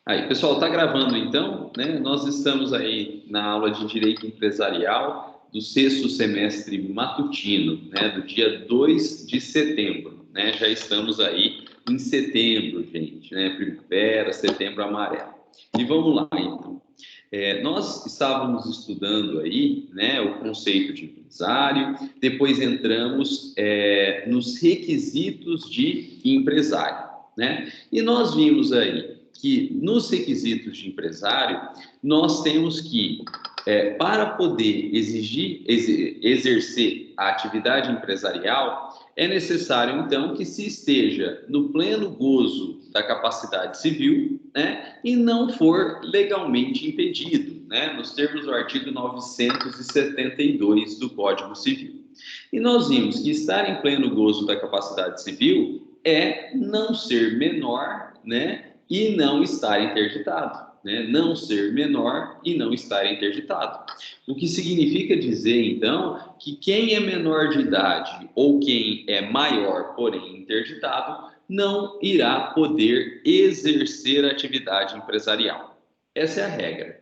Aí, pessoal, está gravando então, né? Nós estamos aí na aula de Direito Empresarial do sexto semestre matutino, né? Do dia 2 de setembro, né? Já estamos aí em setembro, gente, né? Primavera, setembro amarelo. E vamos lá, então. Nós estávamos estudando aí, né, o conceito de empresário, depois entramos nos requisitos de empresário, né? E nós vimos aí que nos requisitos de empresário, nós temos que, para poder exercer a atividade empresarial, é necessário, então, que se esteja no pleno gozo da capacidade civil, né, e não for legalmente impedido, né, nos termos do artigo 972 do Código Civil. E nós vimos que estar em pleno gozo da capacidade civil é não ser menor, né, e não estar interditado, né? Não ser menor e não estar interditado. O que significa dizer, então, que quem é menor de idade ou quem é maior, porém interditado, não irá poder exercer atividade empresarial. Essa é a regra.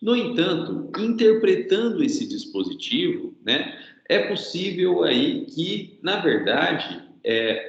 No entanto, interpretando esse dispositivo, né, é possível aí que, na verdade,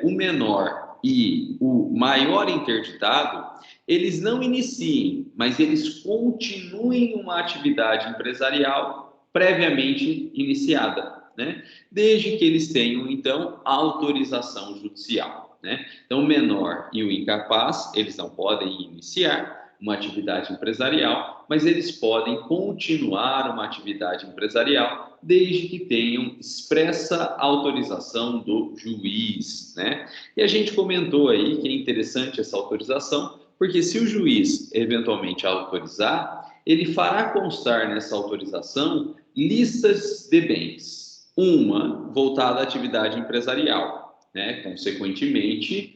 o menor e o maior interditado, eles não iniciem, mas eles continuem uma atividade empresarial previamente iniciada, né? Desde que eles tenham, então, autorização judicial, né? Então, o menor e o incapaz, eles não podem iniciar uma atividade empresarial, mas eles podem continuar uma atividade empresarial desde que tenham expressa autorização do juiz, né? E a gente comentou aí que é interessante essa autorização, porque se o juiz eventualmente autorizar, ele fará constar nessa autorização listas de bens, uma voltada à atividade empresarial, né? Consequentemente,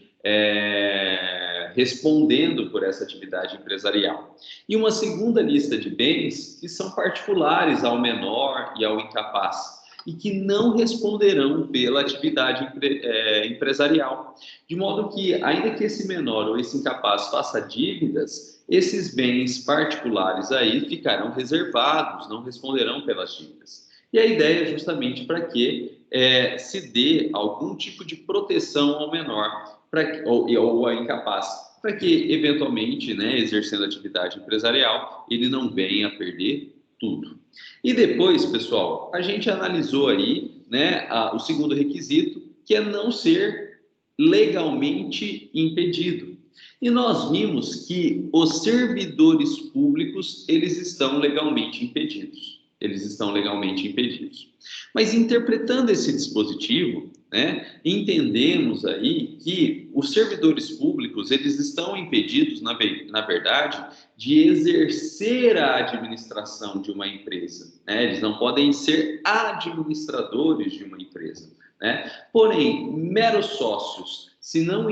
respondendo por essa atividade empresarial. E uma segunda lista de bens que são particulares ao menor e ao incapaz e que não responderão pela atividade empresarial. De modo que, ainda que esse menor ou esse incapaz faça dívidas, esses bens particulares aí ficarão reservados, não responderão pelas dívidas. E a ideia é justamente para que se dê algum tipo de proteção ao menor ou ao incapaz, para que, eventualmente, né, exercendo atividade empresarial, ele não venha a perder tudo. E depois, pessoal, a gente analisou aí, né, o segundo requisito, que é não ser legalmente impedido. E nós vimos que os servidores públicos, eles estão legalmente impedidos. Eles estão legalmente impedidos. Mas interpretando esse dispositivo, né, entendemos aí que os servidores públicos, eles estão impedidos, na verdade, de exercer a administração de uma empresa, né? Eles não podem ser administradores de uma empresa, né? Porém, meros sócios, se não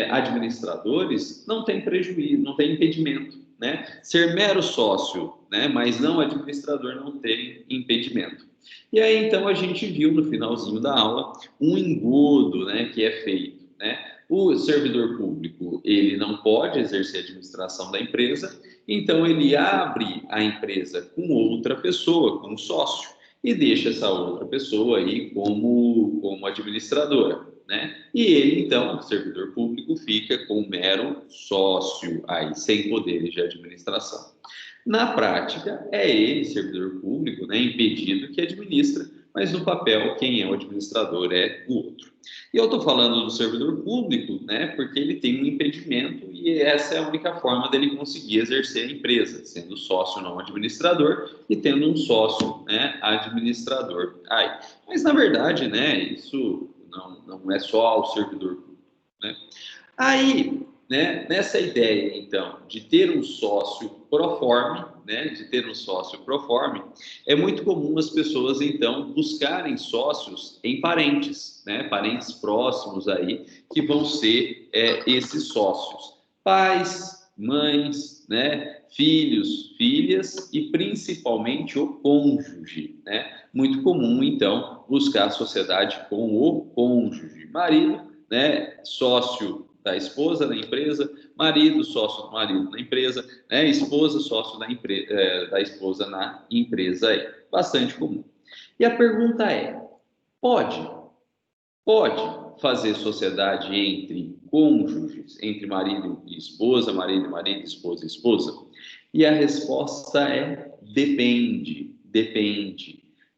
administradores, não tem prejuízo, não tem impedimento, né? Ser mero sócio, né, mas não administrador, não tem impedimento. E aí, então, a gente viu no finalzinho da aula um engodo, né, que é feito, né? O servidor público, ele não pode exercer a administração da empresa, então ele abre a empresa com outra pessoa, com um sócio, e deixa essa outra pessoa aí como administradora, né? E ele, então, o servidor público, fica com um mero sócio aí, sem poderes de administração. Na prática, é ele, servidor público, né, impedido que administra, mas no papel, quem é o administrador é o outro. E eu estou falando do servidor público, né, porque ele tem um impedimento e essa é a única forma dele conseguir exercer a empresa, sendo sócio não administrador e tendo um sócio, né, administrador. Mas, na verdade, né, isso não é só o servidor público, né? Aí, né, nessa ideia, então, de ter um sócio proforme, né, é muito comum as pessoas, então, buscarem sócios em parentes, né, parentes próximos aí, que vão ser esses sócios. Pais, mães, né, filhos, filhas e principalmente o cônjuge, né? Muito comum, então, buscar a sociedade com o cônjuge, marido, né, sócio da esposa na empresa, marido, sócio do marido na empresa, né? Esposa, sócio da esposa na empresa aí. Bastante comum. E a pergunta é, pode fazer sociedade entre cônjuges, entre marido e esposa, marido e marido, esposa e esposa? E a resposta é depende.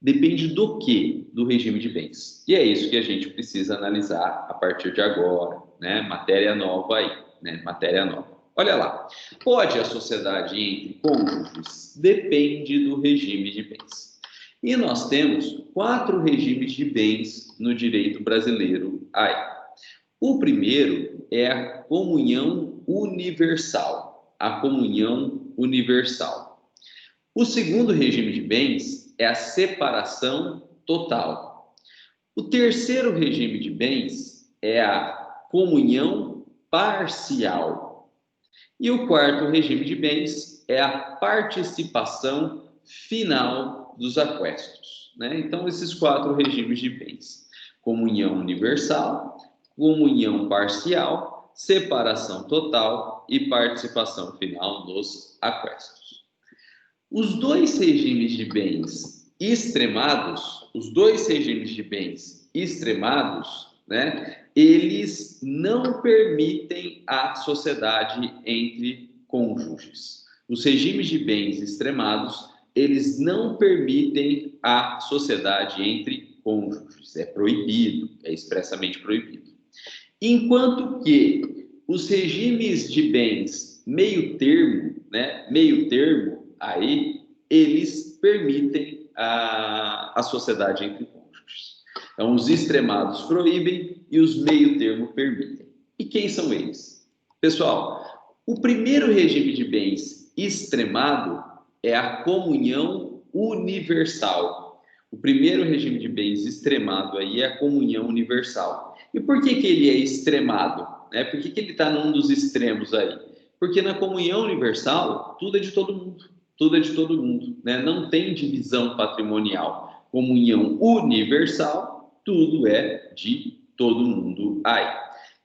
Depende do quê? Do regime de bens. E é isso que a gente precisa analisar a partir de agora, né? Matéria nova aí, né? Matéria nova. Olha lá. Pode a sociedade entre cônjuges? Depende do regime de bens. E nós temos 4 regimes de bens no direito brasileiro aí. O primeiro é a comunhão universal. A comunhão universal. O segundo regime de bens é a separação total. O terceiro regime de bens é a comunhão parcial. E o quarto regime de bens é a participação final dos aquestos, né? Então, esses 4 regimes de bens: comunhão universal, comunhão parcial, separação total e participação final dos aquestos. Os dois regimes de bens extremados, né, eles não permitem a sociedade entre cônjuges. Os regimes de bens extremados, eles não permitem a sociedade entre cônjuges. É proibido, é expressamente proibido. Enquanto que os regimes de bens meio termo, né, aí, eles permitem a sociedade entre cônjuges. Então, os extremados proíbem e os meio termo permitem. E quem são eles? Pessoal, o primeiro regime de bens extremado é a comunhão universal. O primeiro regime de bens extremado aí é a comunhão universal. E por que ele é extremado? Por que ele está num dos extremos aí? Porque na comunhão universal, tudo é de todo mundo. Tudo é de todo mundo, né? Não tem divisão patrimonial. Comunhão universal, tudo é de todo mundo aí.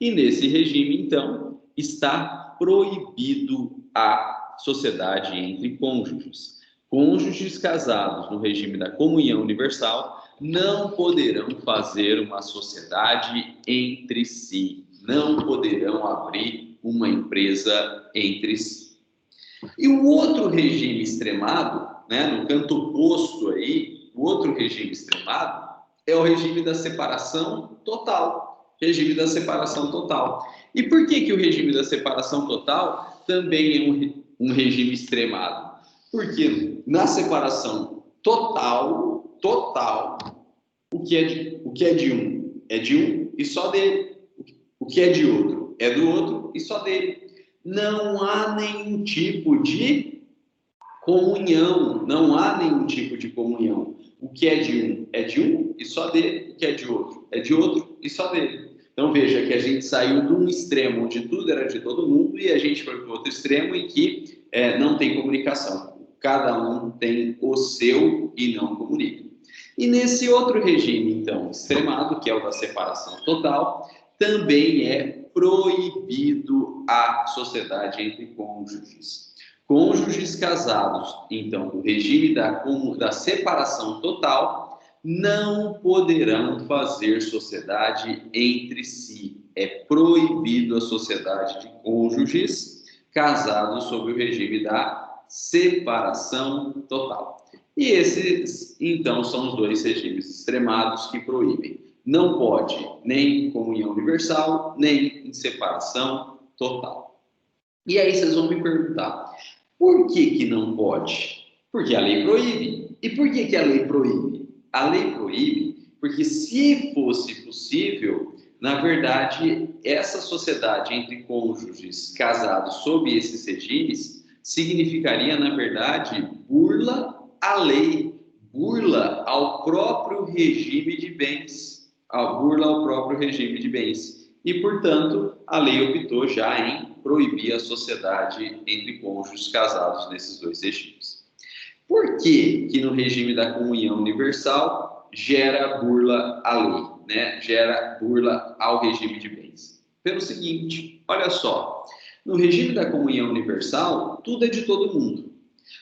E nesse regime, então, está proibido a sociedade entre cônjuges. Cônjuges casados no regime da comunhão universal não poderão fazer uma sociedade entre si, não poderão abrir uma empresa entre si. E o outro regime extremado, né, no canto oposto aí, o outro regime extremado é o regime da separação total. Regime da separação total. E por que o regime da separação total também é um regime extremado? Porque na separação total, o que é de um é de um e só dele. O que é de outro é do outro e só dele. Não há nenhum tipo de comunhão. Não há nenhum tipo de comunhão. O que é de um e só dele. O que é de outro e só dele. Então veja que a gente saiu de um extremo onde tudo era de todo mundo e a gente foi para o outro extremo em que não tem comunicação. Cada um tem o seu e não comunica. E nesse outro regime, então, extremado, que é o da separação total, também é proibido a sociedade entre cônjuges. Cônjuges casados, então, o regime da separação total, não poderão fazer sociedade entre si. É proibido a sociedade de cônjuges casados sob o regime da separação total. E esses, então, são os dois regimes extremados que proíbem. Não pode nem comunhão universal, nem em separação total. E aí vocês vão me perguntar, por que não pode? Porque a lei proíbe. E por que a lei proíbe? A lei proíbe porque se fosse possível, na verdade, essa sociedade entre cônjuges casados sob esses regimes significaria, na verdade, burla à lei, burla ao próprio regime de bens. Burla ao próprio regime de bens. E, portanto, a lei optou já em proibir a sociedade entre cônjuges casados nesses dois regimes. Por que no regime da comunhão universal gera burla à lei, né? Gera burla ao regime de bens? Pelo seguinte, olha só, no regime da comunhão universal, tudo é de todo mundo.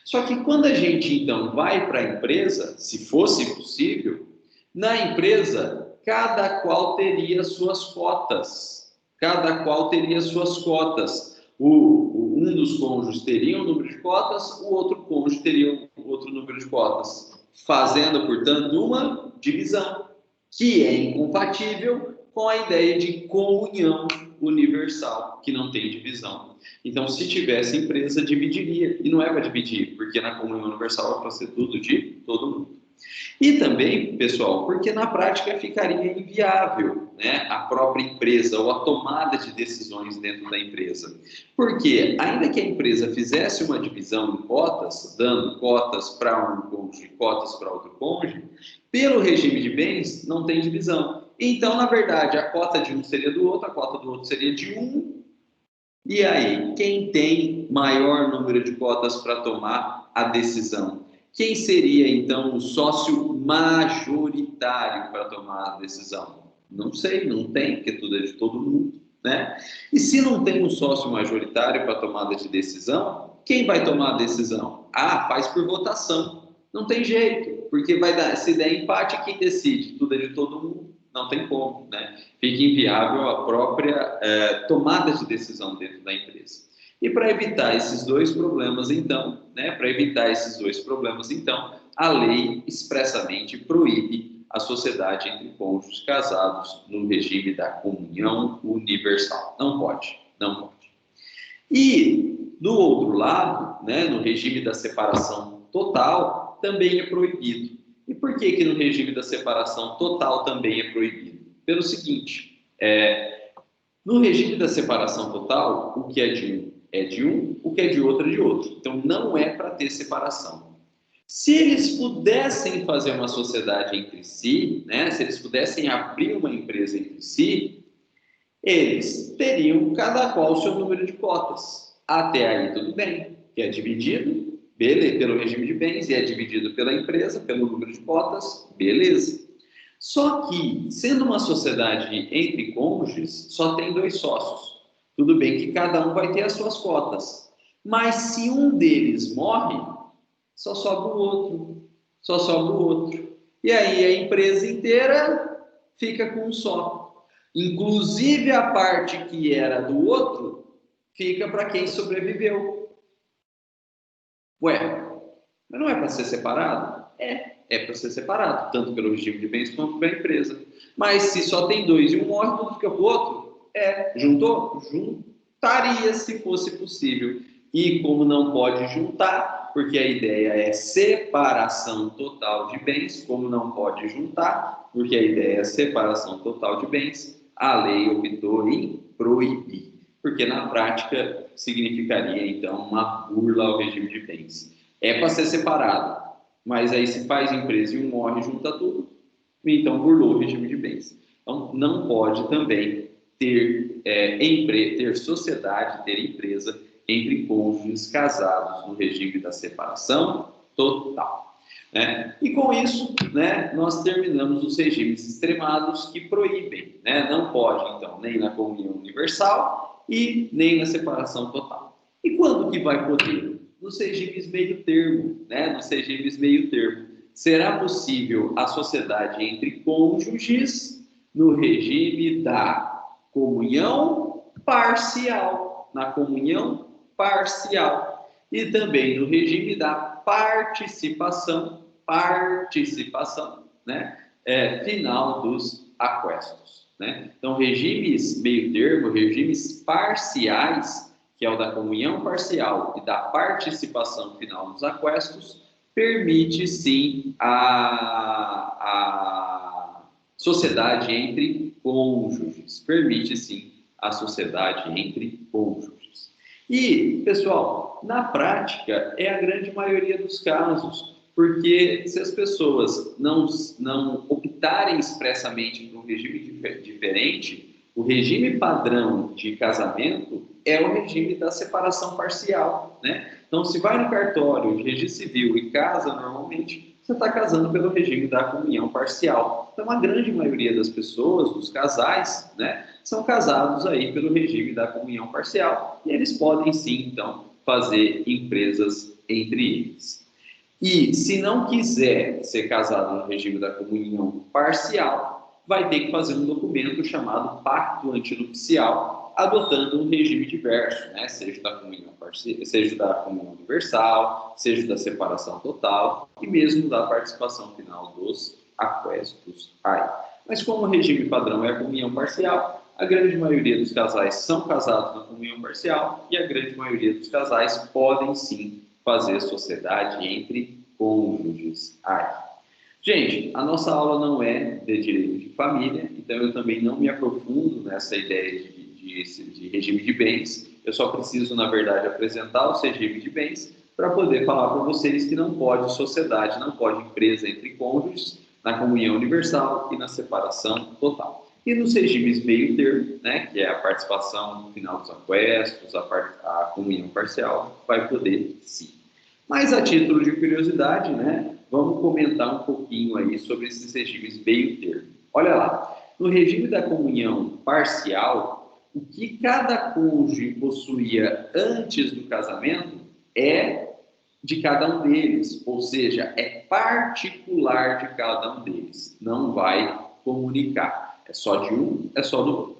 Só que quando a gente, então, vai para a empresa, se fosse possível, na empresa, cada qual teria suas cotas. Cada qual teria suas cotas. Um dos cônjuges teria um número de cotas, o outro cônjuge teria outro número de cotas, fazendo, portanto, uma divisão, que é incompatível com a ideia de comunhão universal, que não tem divisão. Então, se tivesse empresa, dividiria. E não é para dividir, porque na comunhão universal é para ser tudo de todo mundo. E também, pessoal, porque na prática ficaria inviável, né, a própria empresa ou a tomada de decisões dentro da empresa. Porque, ainda que a empresa fizesse uma divisão em cotas, dando cotas para um cônjuge e cotas para outro cônjuge, pelo regime de bens, não tem divisão. Então, na verdade, a cota de um seria do outro, a cota do outro seria de um. E aí, quem tem maior número de cotas para tomar a decisão? Quem seria, então, o sócio majoritário para tomar a decisão? Não sei, não tem, porque tudo é de todo mundo, né? E se não tem um sócio majoritário para tomada de decisão, quem vai tomar a decisão? Ah, faz por votação. Não tem jeito, porque vai dar, se der empate, quem decide? Tudo é de todo mundo. Não tem como, né? Fica inviável a própria tomada de decisão dentro da empresa. E para evitar esses dois problemas, então, a lei expressamente proíbe a sociedade entre cônjuges casados no regime da comunhão universal. Não pode, não pode. E, do outro lado, né, no regime da separação total, também é proibido. E por que no regime da separação total também é proibido? Pelo seguinte, no regime da separação total, o que é de um, o que é de outro é de outro. Então, não é para ter separação. Se eles pudessem fazer uma sociedade entre si, né, se eles pudessem abrir uma empresa entre si, eles teriam cada qual o seu número de cotas. Até aí tudo bem, que é dividido, beleza, pelo regime de bens, e é dividido pela empresa, pelo número de cotas, beleza. Só que, sendo uma sociedade entre cônjuges, só tem 2 sócios. Tudo bem que cada um vai ter as suas cotas. Mas se um deles morre, só sobra o outro. Só sobra o outro. E aí a empresa inteira fica com um só. Inclusive a parte que era do outro, fica para quem sobreviveu. Ué, mas não é para ser separado? É para ser separado, tanto pelo regime de bens quanto pela empresa. Mas se só tem 2 e um morre, tudo fica para o outro? Juntou? Juntaria se fosse possível. E como não pode juntar, porque a ideia é separação total de bens, como não pode juntar, porque a ideia é separação total de bens, a lei optou em proibir. Porque na prática significaria, então, uma burla ao regime de bens. É para ser separado, mas aí se faz empresa e um morre, junta tudo, então burlou o regime de bens. Então, não pode também ter sociedade, ter empresa entre cônjuges casados no regime da separação total. Né? E com isso, né, nós terminamos os regimes extremados que proíbem. Né? Não pode, então, nem na comunhão universal e nem na separação total. E quando que vai poder? Nos regimes meio termo, né? Nos regimes meio termo. Será possível a sociedade entre cônjuges no regime da comunhão parcial, na comunhão parcial, e também no regime da participação, né? Final dos aquestos, né? Então, regimes meio termo, regimes parciais, que é o da comunhão parcial e da participação final nos aquestos, permite sim a sociedade entre cônjuges. Permite sim a sociedade entre cônjuges. E, pessoal, na prática é a grande maioria dos casos, porque se as pessoas não optarem expressamente por um regime diferente, o regime padrão de casamento é o regime da separação parcial, né? Então, se vai no cartório de registro civil e casa normalmente, você está casando pelo regime da comunhão parcial. Então, a grande maioria das pessoas, dos casais, né, são casados aí pelo regime da comunhão parcial e eles podem sim, então, fazer empresas entre eles. E se não quiser ser casado no regime da comunhão parcial, vai ter que fazer um documento chamado pacto antinupcial, adotando um regime diverso, né? Seja da comunhão parcial, seja da comunhão universal, seja da separação total e mesmo da participação final dos aquestos aí. Mas como o regime padrão é a comunhão parcial, a grande maioria dos casais são casados na comunhão parcial e a grande maioria dos casais podem sim fazer sociedade entre cônjuges. Gente, a nossa aula não é de direito de família, então eu também não me aprofundo nessa ideia de regime de bens. Eu só preciso, na verdade, apresentar o regime de bens para poder falar para vocês que não pode sociedade, não pode empresa entre cônjuges na comunhão universal e na separação total. E nos regimes meio termo, né, que é a participação no final dos aquestos, a comunhão parcial, vai poder sim. Mas a título de curiosidade, né, vamos comentar um pouquinho aí sobre esses regimes meio termo. Olha lá, no regime da comunhão parcial, o que cada cônjuge possuía antes do casamento é de cada um deles, ou seja, é particular de cada um deles, não vai comunicar, é só de um, é só do outro.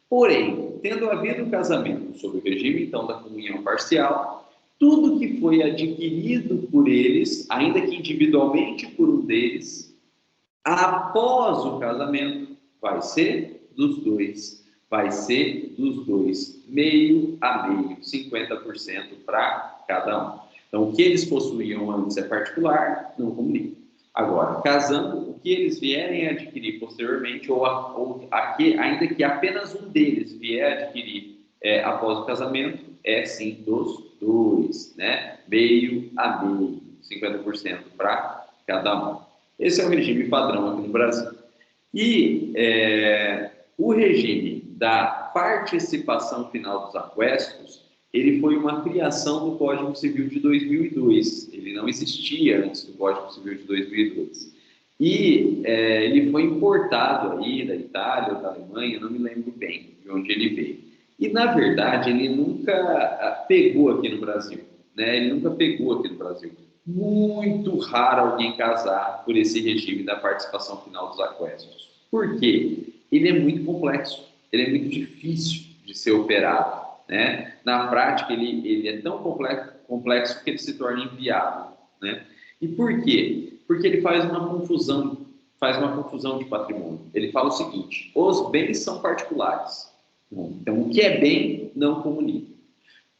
Porém, tendo havido o casamento sob o regime, então, da comunhão parcial, tudo que foi adquirido por eles, ainda que individualmente por um deles, após o casamento, vai ser dos dois. Vai ser dos dois, meio a meio, 50% para cada um. Então, o que eles possuíam antes é particular, não comunica. Agora, casando, o que eles vierem a adquirir posteriormente, ainda que apenas um deles vier a adquirir após o casamento, é sim dos dois, né? Meio a meio, 50% para cada um. Esse é o regime padrão aqui no Brasil. E o regime da participação final dos aquestos, ele foi uma criação do Código Civil de 2002. Ele não existia antes do Código Civil de 2002. E ele foi importado aí da Itália ou da Alemanha, não me lembro bem de onde ele veio. E, na verdade, ele nunca pegou aqui no Brasil, né? Ele nunca pegou aqui no Brasil. Muito raro alguém casar por esse regime da participação final dos aquestos. Por quê? Ele é muito complexo, ele é muito difícil de ser operado, né? Na prática, ele é tão complexo que ele se torna inviável, né? E por quê? Porque ele faz uma confusão de patrimônio. Ele fala o seguinte: os bens são particulares. Então, o que é bem não comunica.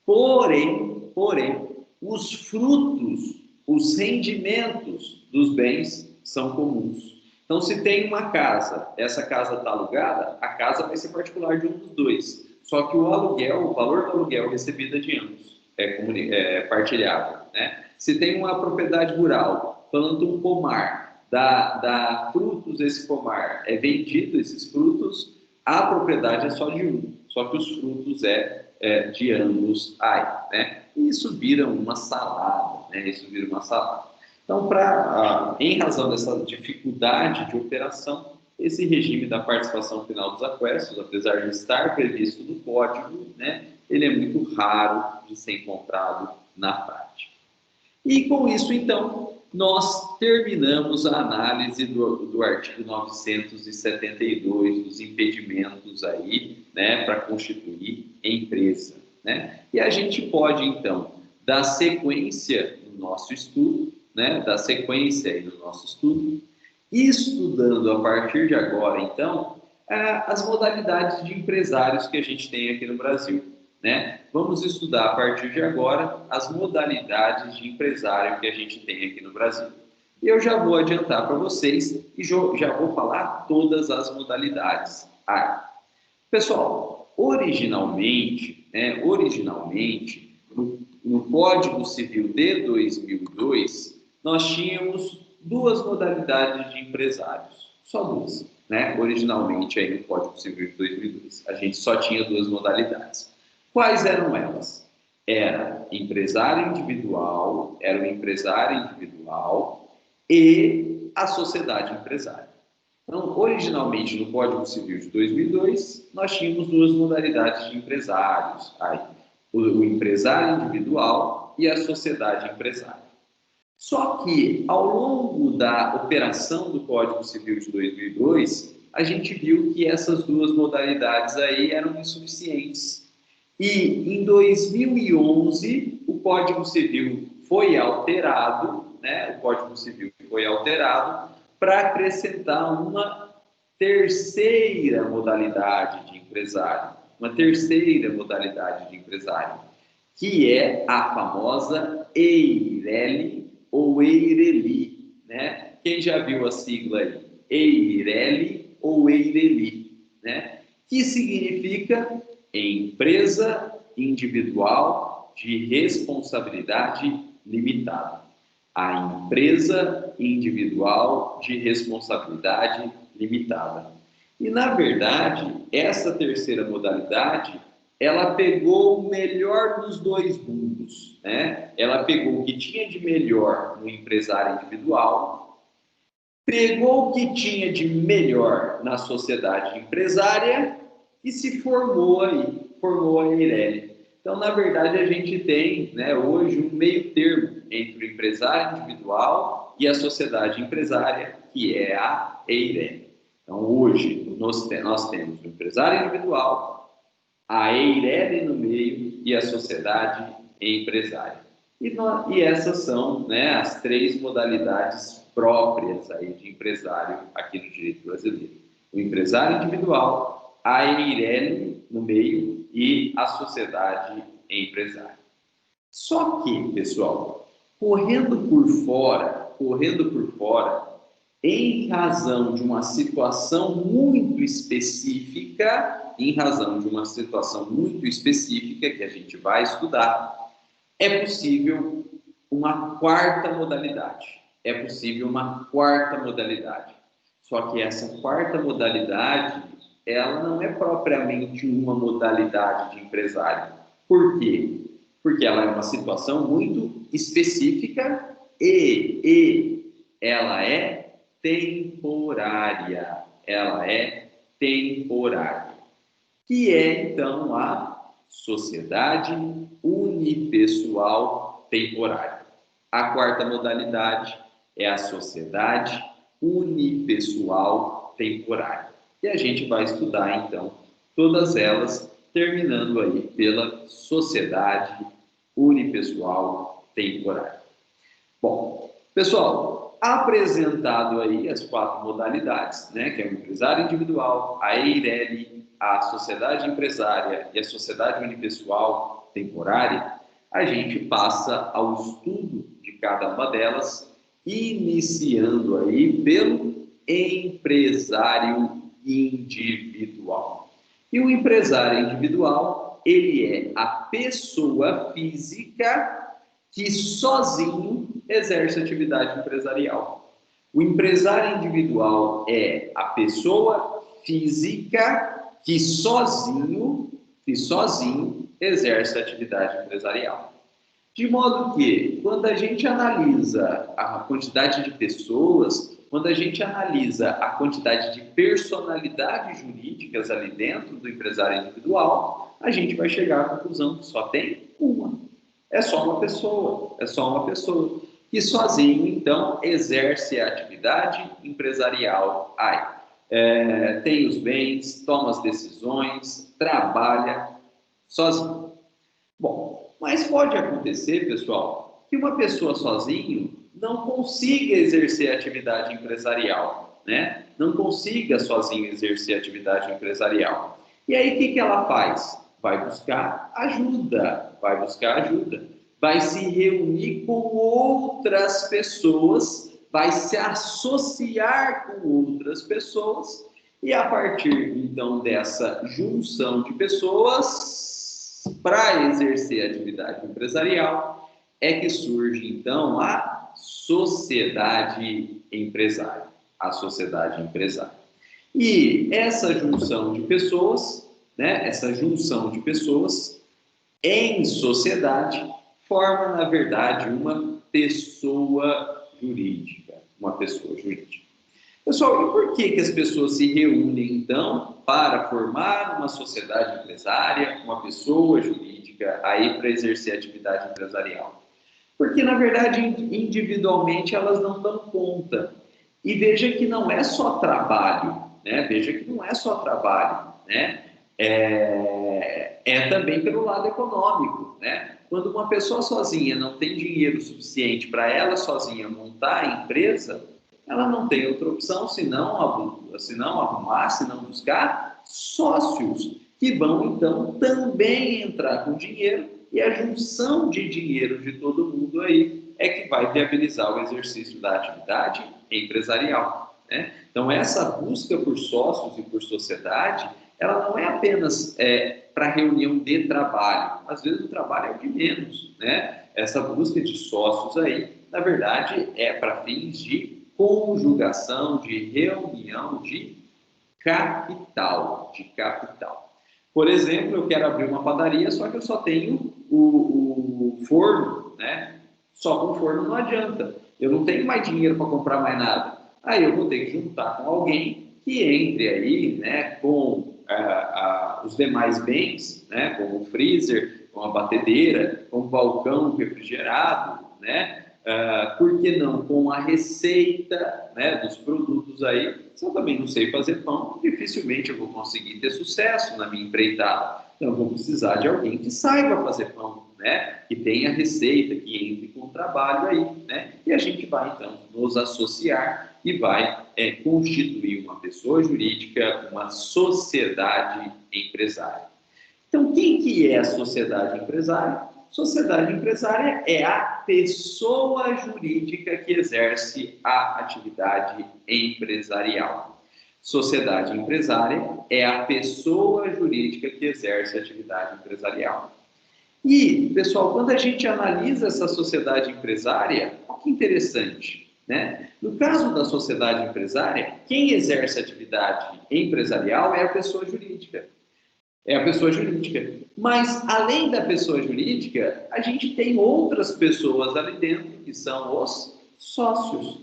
Porém, os frutos, os rendimentos dos bens são comuns. Então, se tem uma casa, essa casa está alugada, a casa vai ser particular de um dos dois. Só que o aluguel, o valor do aluguel recebido é de ambos, é partilhável, né? Se tem uma propriedade rural, planta um pomar, dá frutos esse pomar, é vendido esses frutos, a propriedade é só de um, só que os frutos de ambos aí, né? E isso vira uma salada, né? Isso vira uma salada. Então, em razão dessa dificuldade de operação, esse regime da participação final dos aquestos, apesar de estar previsto no código, né, ele é muito raro de ser encontrado na prática. E com isso, então, nós terminamos a análise do artigo 972 dos impedimentos aí, né, para constituir empresa, né? E a gente pode, então, dar sequência no nosso estudo, né, estudando a partir de agora, então, as modalidades de empresários que a gente tem aqui no Brasil, né? Vamos estudar a partir de agora as modalidades de empresário que a gente tem aqui no Brasil. E eu já vou adiantar para vocês e já vou falar todas as modalidades. Pessoal, originalmente, no Código Civil de 2002, nós tínhamos duas modalidades de empresários, só duas, né? Originalmente aí no Código Civil de 2002, a gente só tinha duas modalidades. Quais eram elas? Era o empresário individual e a sociedade empresária. Então, originalmente, no Código Civil de 2002, nós tínhamos duas modalidades de empresários, aí, o empresário individual e a sociedade empresária. Só que, ao longo da operação do Código Civil de 2002, a gente viu que essas duas modalidades aí eram insuficientes. E, em 2011, o Código Civil foi alterado, né? O Código Civil foi alterado para acrescentar uma terceira modalidade de empresário, que é a famosa EIRELI ou EIRELI, né? Quem já viu a sigla aí? EIRELI ou EIRELI, né? Que significa empresa individual de responsabilidade limitada. A empresa individual de responsabilidade limitada. E, na verdade, essa terceira modalidade, ela pegou o melhor dos dois mundos, né? Ela pegou o que tinha de melhor no empresário individual, pegou o que tinha de melhor na sociedade empresária e se formou a Eireli. Então, na verdade, a gente tem, né, hoje um meio termo entre o empresário individual e a sociedade empresária, que é a Eireli. Então, hoje, nós temos o empresário individual, a Eireli no meio e a sociedade empresária. E essas são, né, as três modalidades próprias aí de empresário aqui no direito brasileiro. O empresário individual, a Eireli no meio e a sociedade empresária. Só que, pessoal, correndo por fora, em razão de uma situação muito específica, que a gente vai estudar, é possível uma quarta modalidade. Só que essa quarta modalidade, ela não é propriamente uma modalidade de empresário. Por quê? Porque ela é uma situação muito específica e ela é temporária. Que é, então, a sociedade unipessoal temporária. A quarta modalidade é a sociedade unipessoal temporária. E a gente vai estudar, então, todas elas, terminando aí pela sociedade unipessoal temporária. Bom, pessoal, apresentado aí as quatro modalidades, né, que é o empresário individual, a EIRELI, a sociedade empresária e a sociedade unipessoal temporária, a gente passa ao estudo de cada uma delas, iniciando aí pelo empresário individual. E o empresário individual, ele é a pessoa física que sozinho exerce atividade empresarial. O empresário individual é a pessoa física que sozinho exerce atividade empresarial. De modo que, quando a gente analisa a quantidade de pessoas, quando a gente analisa a quantidade de personalidades jurídicas ali dentro do empresário individual, a gente vai chegar à conclusão que só tem uma. É só uma pessoa. Que sozinho, então, exerce a atividade empresarial. Tem os bens, toma as decisões, trabalha sozinho. Bom, mas pode acontecer, pessoal, que uma pessoa sozinho não consiga exercer atividade empresarial, né? Não consiga sozinho exercer atividade empresarial. E aí, o que ela faz? Vai buscar ajuda. Vai se reunir com outras pessoas, vai se associar com outras pessoas, e a partir, então, dessa junção de pessoas para exercer a atividade empresarial, é que surge, então, a sociedade empresária. E essa junção de pessoas, né, em sociedade, forma, na verdade, uma pessoa jurídica. Pessoal, e por que as pessoas se reúnem, então, para formar uma sociedade empresária, uma pessoa jurídica, aí para exercer atividade empresarial? Porque, na verdade, individualmente elas não dão conta. E veja que não é só trabalho, né? Veja que não é só trabalho, né? É também pelo lado econômico, né? Quando uma pessoa sozinha não tem dinheiro suficiente para ela sozinha montar a empresa, ela não tem outra opção senão arrumar, senão buscar sócios que vão, então, também entrar com dinheiro, e a junção de dinheiro de todo mundo aí é que vai viabilizar o exercício da atividade empresarial, né? Então, essa busca por sócios e por sociedade, ela não é apenas para reunião de trabalho. Às vezes o trabalho é o de menos, né? Essa busca de sócios aí, na verdade, é para fins de conjugação, de reunião de capital, Por exemplo, eu quero abrir uma padaria, só que eu só tenho o forno, né? Só com o forno não adianta. Eu não tenho mais dinheiro para comprar mais nada. Aí eu vou ter que juntar com alguém que entre aí, né, com os demais bens, né, como o freezer, com a batedeira, com o balcão refrigerado, né? Por que não com a receita, né, dos produtos aí? Se eu também não sei fazer pão, dificilmente eu vou conseguir ter sucesso na minha empreitada. Então, eu vou precisar de alguém que saiba fazer pão, né? Que tenha receita, que entre com o trabalho aí, né? E a gente vai, então, nos associar e vai constituir uma pessoa jurídica, uma sociedade empresária. Então, quem que é a sociedade empresária? Sociedade empresária é a pessoa jurídica que exerce a atividade empresarial. Sociedade empresária é a pessoa jurídica que exerce a atividade empresarial. E, pessoal, quando a gente analisa essa sociedade empresária, olha que interessante, né? No caso da sociedade empresária, quem exerce a atividade empresarial é a pessoa jurídica. É a pessoa jurídica. Mas, além da pessoa jurídica, a gente tem outras pessoas ali dentro, que são os sócios,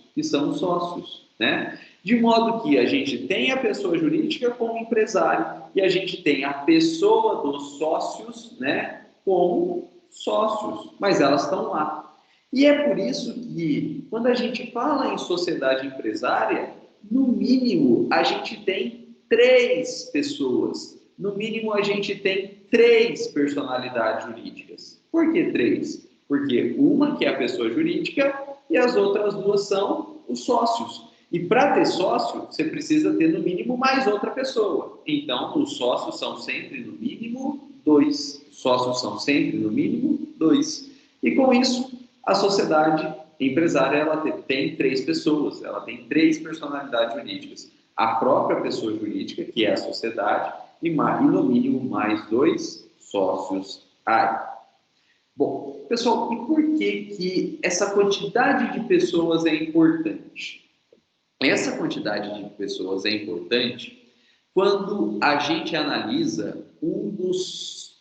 né? De modo que a gente tem a pessoa jurídica como empresário e a gente tem a pessoa dos sócios, né, como sócios, mas elas estão lá. E é por isso que, quando a gente fala em sociedade empresária, no mínimo a gente tem 3 pessoas. No mínimo, a gente tem 3 personalidades jurídicas. Por que 3? Porque uma que é a pessoa jurídica e as outras 2 são os sócios. E para ter sócio, você precisa ter no mínimo mais outra pessoa. Então, os sócios são sempre no mínimo 2. Os sócios são sempre no mínimo 2. E com isso, a sociedade empresária ela tem 3 pessoas, ela tem 3 personalidades jurídicas. A própria pessoa jurídica, que é a sociedade, e no mínimo mais 2 sócios aí. Bom, pessoal, e por que essa quantidade de pessoas é importante? Essa quantidade de pessoas é importante quando a gente analisa um dos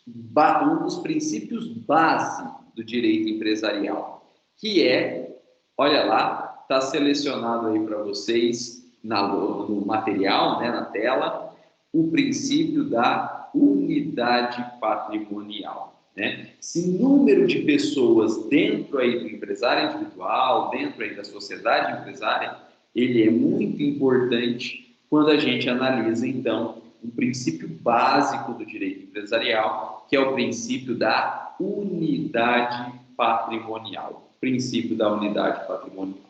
princípios base do direito empresarial, que é, olha lá, está selecionado aí para vocês no material, né, na tela, o princípio da unidade patrimonial. Né? Esse número de pessoas dentro aí do empresário individual, dentro aí da sociedade empresária, ele é muito importante quando a gente analisa, então, um princípio básico do direito empresarial, que é o princípio da unidade patrimonial. Princípio da unidade patrimonial.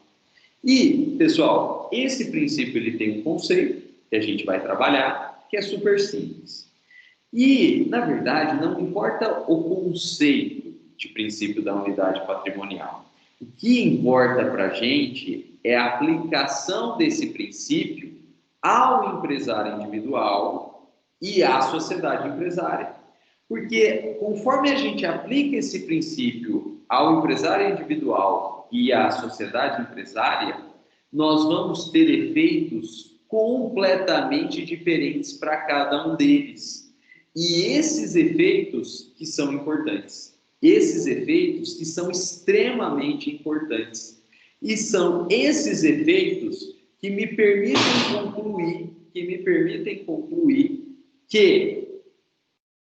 E, pessoal, esse princípio ele tem um conceito que a gente vai trabalhar, que é super simples. E, na verdade, não importa o conceito de princípio da unidade patrimonial. O que importa para a gente é a aplicação desse princípio ao empresário individual e à sociedade empresária. Porque, conforme a gente aplica esse princípio ao empresário individual e à sociedade empresária, nós vamos ter efeitos completamente diferentes para cada um deles. E esses efeitos que são importantes, esses efeitos que são extremamente importantes. E são esses efeitos que me permitem concluir que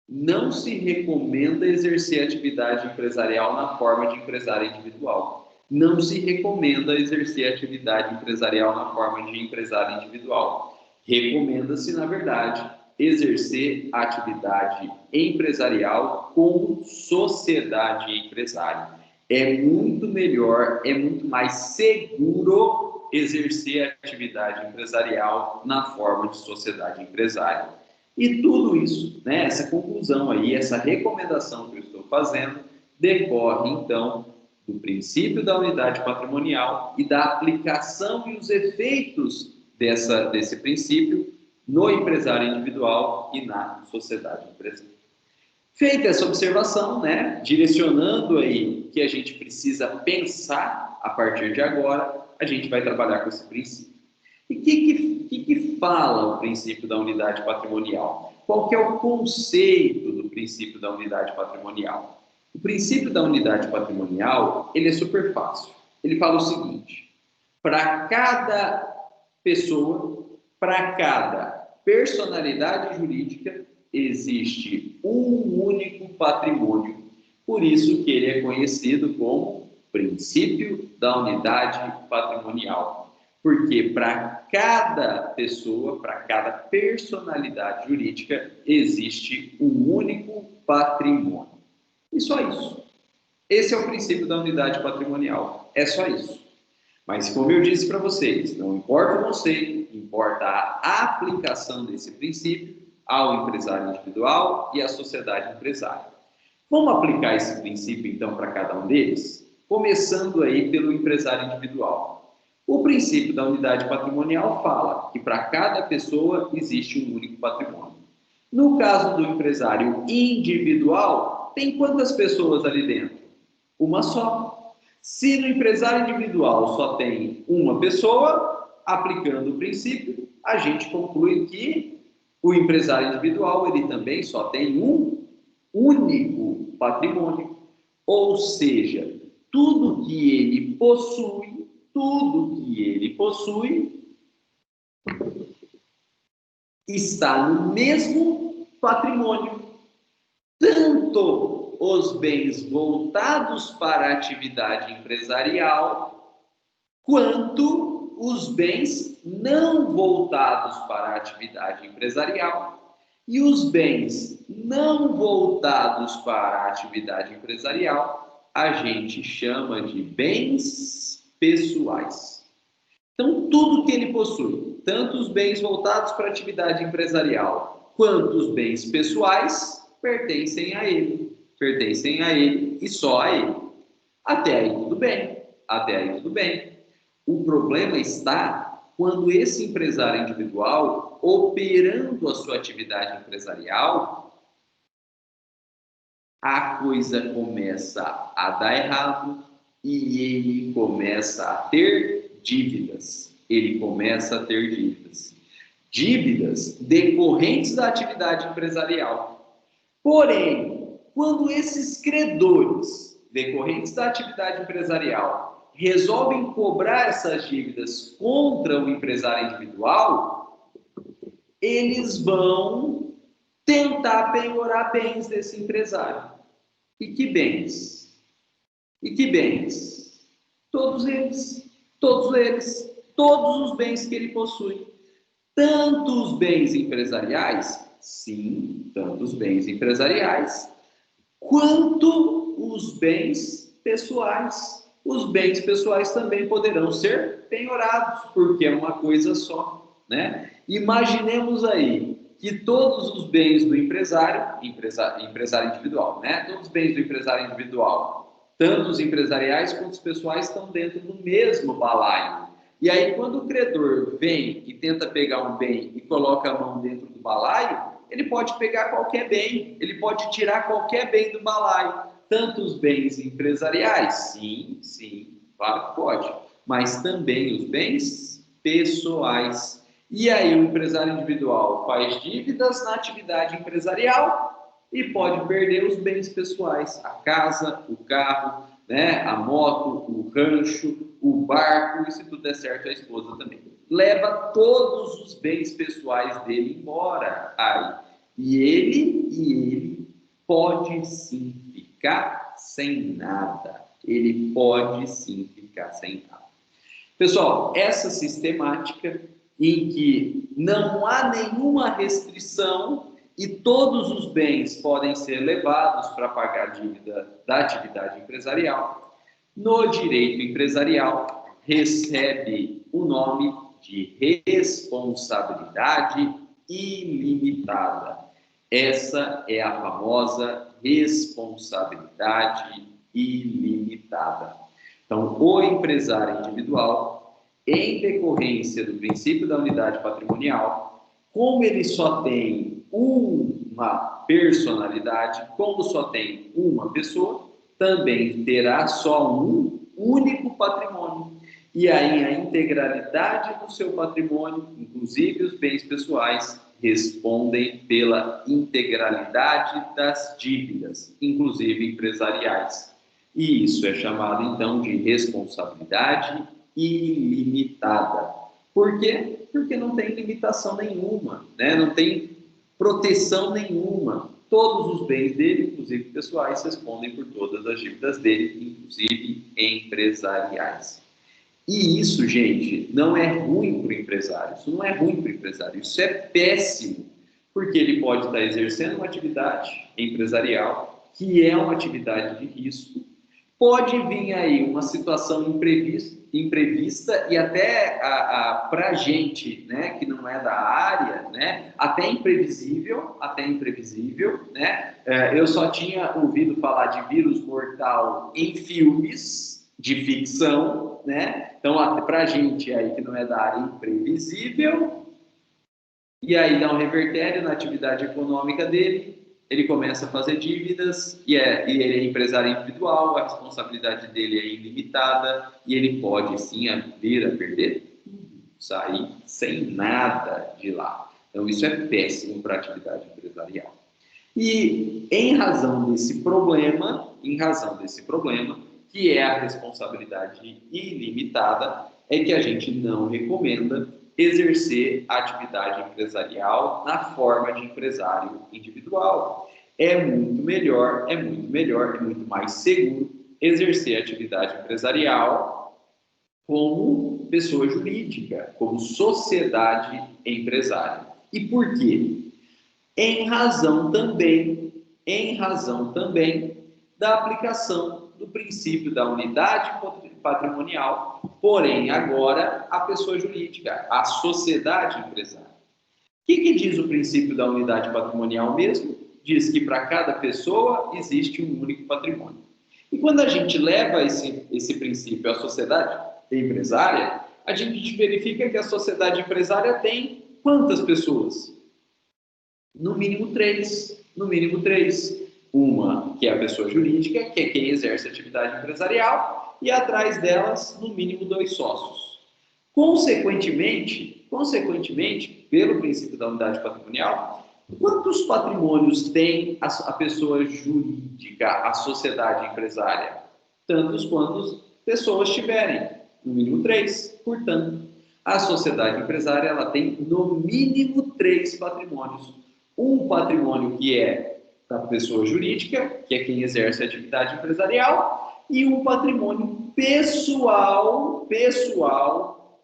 não se recomenda exercer atividade empresarial na forma de empresário individual. Não se recomenda exercer atividade empresarial na forma de empresário individual. Recomenda-se, na verdade, exercer atividade empresarial com sociedade empresária. É muito melhor, é muito mais seguro exercer atividade empresarial na forma de sociedade empresária. E tudo isso, né, essa conclusão aí, essa recomendação que eu estou fazendo, decorre, então, do princípio da unidade patrimonial e da aplicação e os efeitos desse princípio no empresário individual e na sociedade empresária. Feita essa observação, né, direcionando aí que a gente precisa pensar a partir de agora, a gente vai trabalhar com esse princípio. E o que fala o princípio da unidade patrimonial? Qual que é o conceito do princípio da unidade patrimonial? O princípio da unidade patrimonial, ele é super fácil. Ele fala o seguinte: para cada pessoa, para cada personalidade jurídica, existe um único patrimônio. Por isso que ele é conhecido como princípio da unidade patrimonial. Porque para cada pessoa, para cada personalidade jurídica, existe um único patrimônio. E só isso. Esse é o princípio da unidade patrimonial. É só isso. Mas, como eu disse para vocês, não importa o conceito, importa a aplicação desse princípio ao empresário individual e à sociedade empresária. Vamos aplicar esse princípio, então, para cada um deles? Começando aí pelo empresário individual. O princípio da unidade patrimonial fala que para cada pessoa existe um único patrimônio. No caso do empresário individual, tem quantas pessoas ali dentro? Uma só. Se no empresário individual só tem uma pessoa, aplicando o princípio, a gente conclui que o empresário individual ele também só tem um único patrimônio. Ou seja, tudo que ele possui está no mesmo patrimônio. Tanto os bens voltados para a atividade empresarial, quanto os bens não voltados para a atividade empresarial. E os bens não voltados para a atividade empresarial, a gente chama de bens pessoais. Então, tudo que ele possui, tanto os bens voltados para a atividade empresarial, quanto os bens pessoais, pertencem a ele e só a ele. Até aí tudo bem. O problema está quando esse empresário individual, operando a sua atividade empresarial, a coisa começa a dar errado e ele começa a ter dívidas. Dívidas decorrentes da atividade empresarial. Porém, quando esses credores decorrentes da atividade empresarial resolvem cobrar essas dívidas contra o empresário individual, eles vão tentar penhorar bens desse empresário. E que bens? Todos os bens que ele possui. Tanto os bens empresariais, quanto os bens pessoais. Os bens pessoais também poderão ser penhorados, porque é uma coisa só, né? Imaginemos aí que todos os bens do empresário individual, né? Todos os bens do empresário individual, tanto os empresariais quanto os pessoais, estão dentro do mesmo balaio. E aí, quando o credor vem e tenta pegar um bem e coloca a mão dentro do balaio, ele pode pegar qualquer bem, ele pode tirar qualquer bem do balaio. Tanto os bens empresariais, sim, claro que pode, mas também os bens pessoais. E aí o empresário individual faz dívidas na atividade empresarial e pode perder os bens pessoais, a casa, o carro, né, a moto, o rancho, o barco, e se tudo der certo, a esposa também. leva todos os bens pessoais dele embora. Aí, e ele pode sim ficar sem nada. Ele pode sim ficar sem nada. Pessoal, essa sistemática em que não há nenhuma restrição e todos os bens podem ser levados para pagar a dívida da atividade empresarial, no direito empresarial recebe o nome de responsabilidade ilimitada. Essa é a famosa responsabilidade ilimitada. Então, o empresário individual, em decorrência do princípio da unidade patrimonial, como ele só tem uma personalidade, como só tem uma pessoa, também terá só um único patrimônio. E aí a integralidade do seu patrimônio, inclusive os bens pessoais, respondem pela integralidade das dívidas, inclusive empresariais. E isso é chamado, então, de responsabilidade ilimitada. Por quê? Porque não tem limitação nenhuma, né? Não tem proteção nenhuma. Todos os bens dele, inclusive pessoais, respondem por todas as dívidas dele, inclusive empresariais. E isso, gente, não é ruim para o empresário. Isso não é ruim para o empresário. Isso é péssimo, porque ele pode estar exercendo uma atividade empresarial que é uma atividade de risco. Pode vir aí uma situação imprevista e até para a gente, né, que não é da área, né, até imprevisível, né? Eu só tinha ouvido falar de vírus mortal em filmes de ficção, né? Então, para a gente aí que não é da área, imprevisível, e aí dá um revertério na atividade econômica dele. Ele começa a fazer dívidas e ele é empresário individual, a responsabilidade dele é ilimitada e ele pode sim vir a perder tudo, sair sem nada de lá. Então isso é péssimo para a atividade empresarial. E em razão desse problema, que é a responsabilidade ilimitada, é que a gente não recomenda exercer atividade empresarial na forma de empresário individual. É muito melhor, é muito mais seguro exercer atividade empresarial como pessoa jurídica, como sociedade empresária. E por quê? Em razão também da aplicação do princípio da unidade patrimonial, porém agora a pessoa jurídica, a sociedade empresária. O que diz o princípio da unidade patrimonial mesmo? Diz que para cada pessoa existe um único patrimônio. E quando a gente leva esse princípio à sociedade empresária, a gente verifica que a sociedade empresária tem quantas pessoas? No mínimo três. Uma que é a pessoa jurídica, que é quem exerce atividade empresarial, e atrás delas, no mínimo, 2 sócios. Consequentemente, pelo princípio da unidade patrimonial, quantos patrimônios tem a pessoa jurídica, a sociedade empresária? Tantos quantos pessoas tiverem, no mínimo 3. Portanto, a sociedade empresária ela tem, no mínimo, 3 patrimônios. Um patrimônio que é da pessoa jurídica, que é quem exerce a atividade empresarial, e um patrimônio pessoal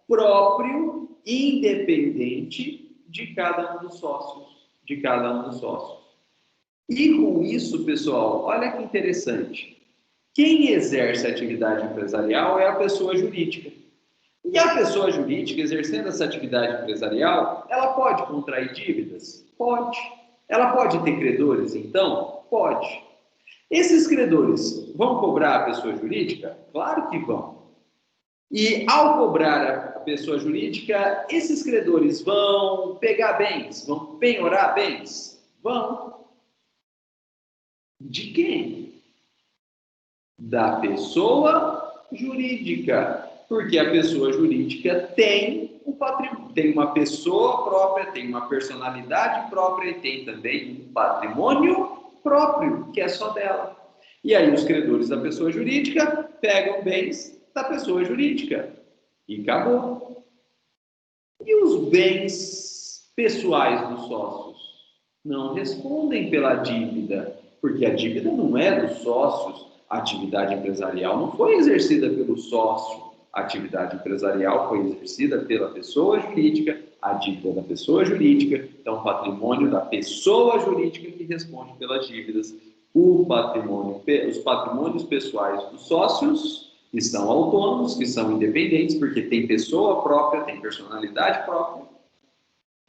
próprio, independente de cada um dos sócios. E com isso, pessoal, olha que interessante. Quem exerce a atividade empresarial é a pessoa jurídica. E a pessoa jurídica, exercendo essa atividade empresarial, ela pode contrair dívidas? Pode. Ela pode ter credores, então? Pode. Esses credores vão cobrar a pessoa jurídica? Claro que vão. E ao cobrar a pessoa jurídica, esses credores vão pegar bens? Vão penhorar bens? Vão. De quem? Da pessoa jurídica. Porque a pessoa jurídica tem um patrimônio, tem uma pessoa própria, tem uma personalidade própria e tem também um patrimônio próprio, que é só dela. E aí os credores da pessoa jurídica pegam bens da pessoa jurídica. E acabou. E os bens pessoais dos sócios? Não respondem pela dívida, porque a dívida não é dos sócios, a atividade empresarial não foi exercida pelo sócio, a atividade empresarial foi exercida pela pessoa jurídica, a dívida da pessoa jurídica, então o patrimônio da pessoa jurídica que responde pelas dívidas. Os patrimônios pessoais dos sócios, que são autônomos, que são independentes, porque tem pessoa própria, tem personalidade própria,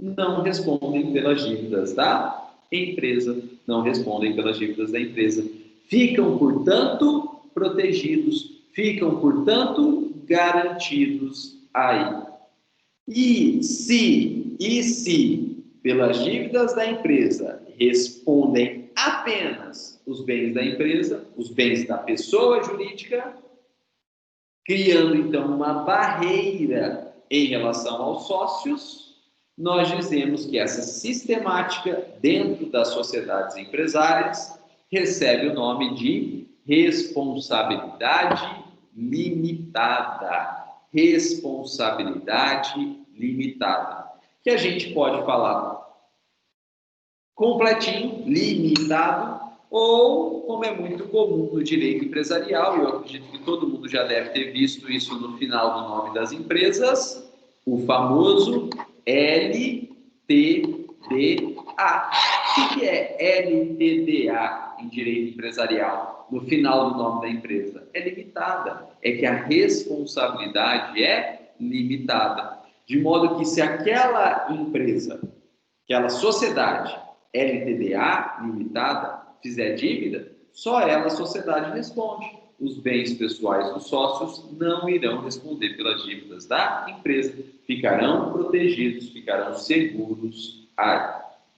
não respondem pelas dívidas da empresa, não respondem pelas dívidas da empresa. Ficam, portanto, protegidos, ficam, portanto, garantidos aí. E se pelas dívidas da empresa respondem apenas os bens da empresa, os bens da pessoa jurídica, criando então uma barreira em relação aos sócios, nós dizemos que essa sistemática dentro das sociedades empresárias recebe o nome de responsabilidade limitada. Responsabilidade limitada. Que a gente pode falar completinho, limitado, ou, como é muito comum no direito empresarial, e eu acredito que todo mundo já deve ter visto isso no final do nome das empresas, o famoso LTDA. O que é LTDA em direito empresarial? No final do nome da empresa? É limitada. É que a responsabilidade é limitada. De modo que se aquela empresa, aquela sociedade LTDA limitada fizer dívida, só ela, a sociedade, responde. Os bens pessoais dos sócios não irão responder pelas dívidas da empresa, ficarão protegidos, ficarão seguros aí,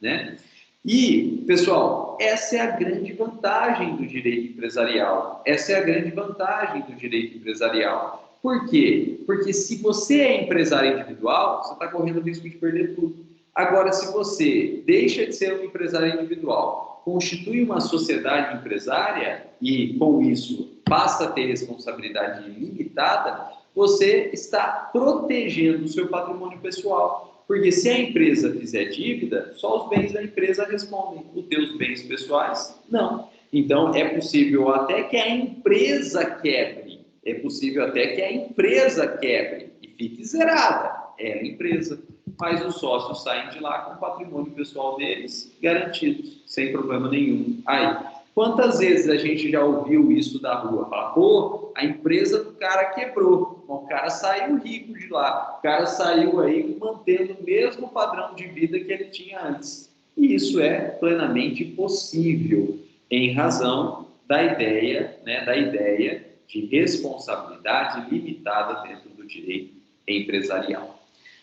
né? E, pessoal, essa é a grande vantagem do direito empresarial. Essa é a grande vantagem do direito empresarial. Por quê? Porque se você é empresário individual, você está correndo o risco de perder tudo. Agora, se você deixa de ser um empresário individual, constitui uma sociedade empresária e, com isso, passa a ter responsabilidade limitada, você está protegendo o seu patrimônio pessoal. Porque se a empresa fizer dívida, só os bens da empresa respondem. Os teus bens pessoais, não. Então, é possível até que a empresa quebre. É possível até que a empresa quebre e fique zerada. É a empresa. Mas os sócios saem de lá com o patrimônio pessoal deles garantidos, sem problema nenhum. Aí, quantas vezes a gente já ouviu isso da rua? Fala, pô, a empresa do cara quebrou, o cara saiu rico de lá, o cara saiu aí mantendo o mesmo padrão de vida que ele tinha antes. E isso é plenamente possível, em razão da ideia, de responsabilidade limitada dentro do direito empresarial.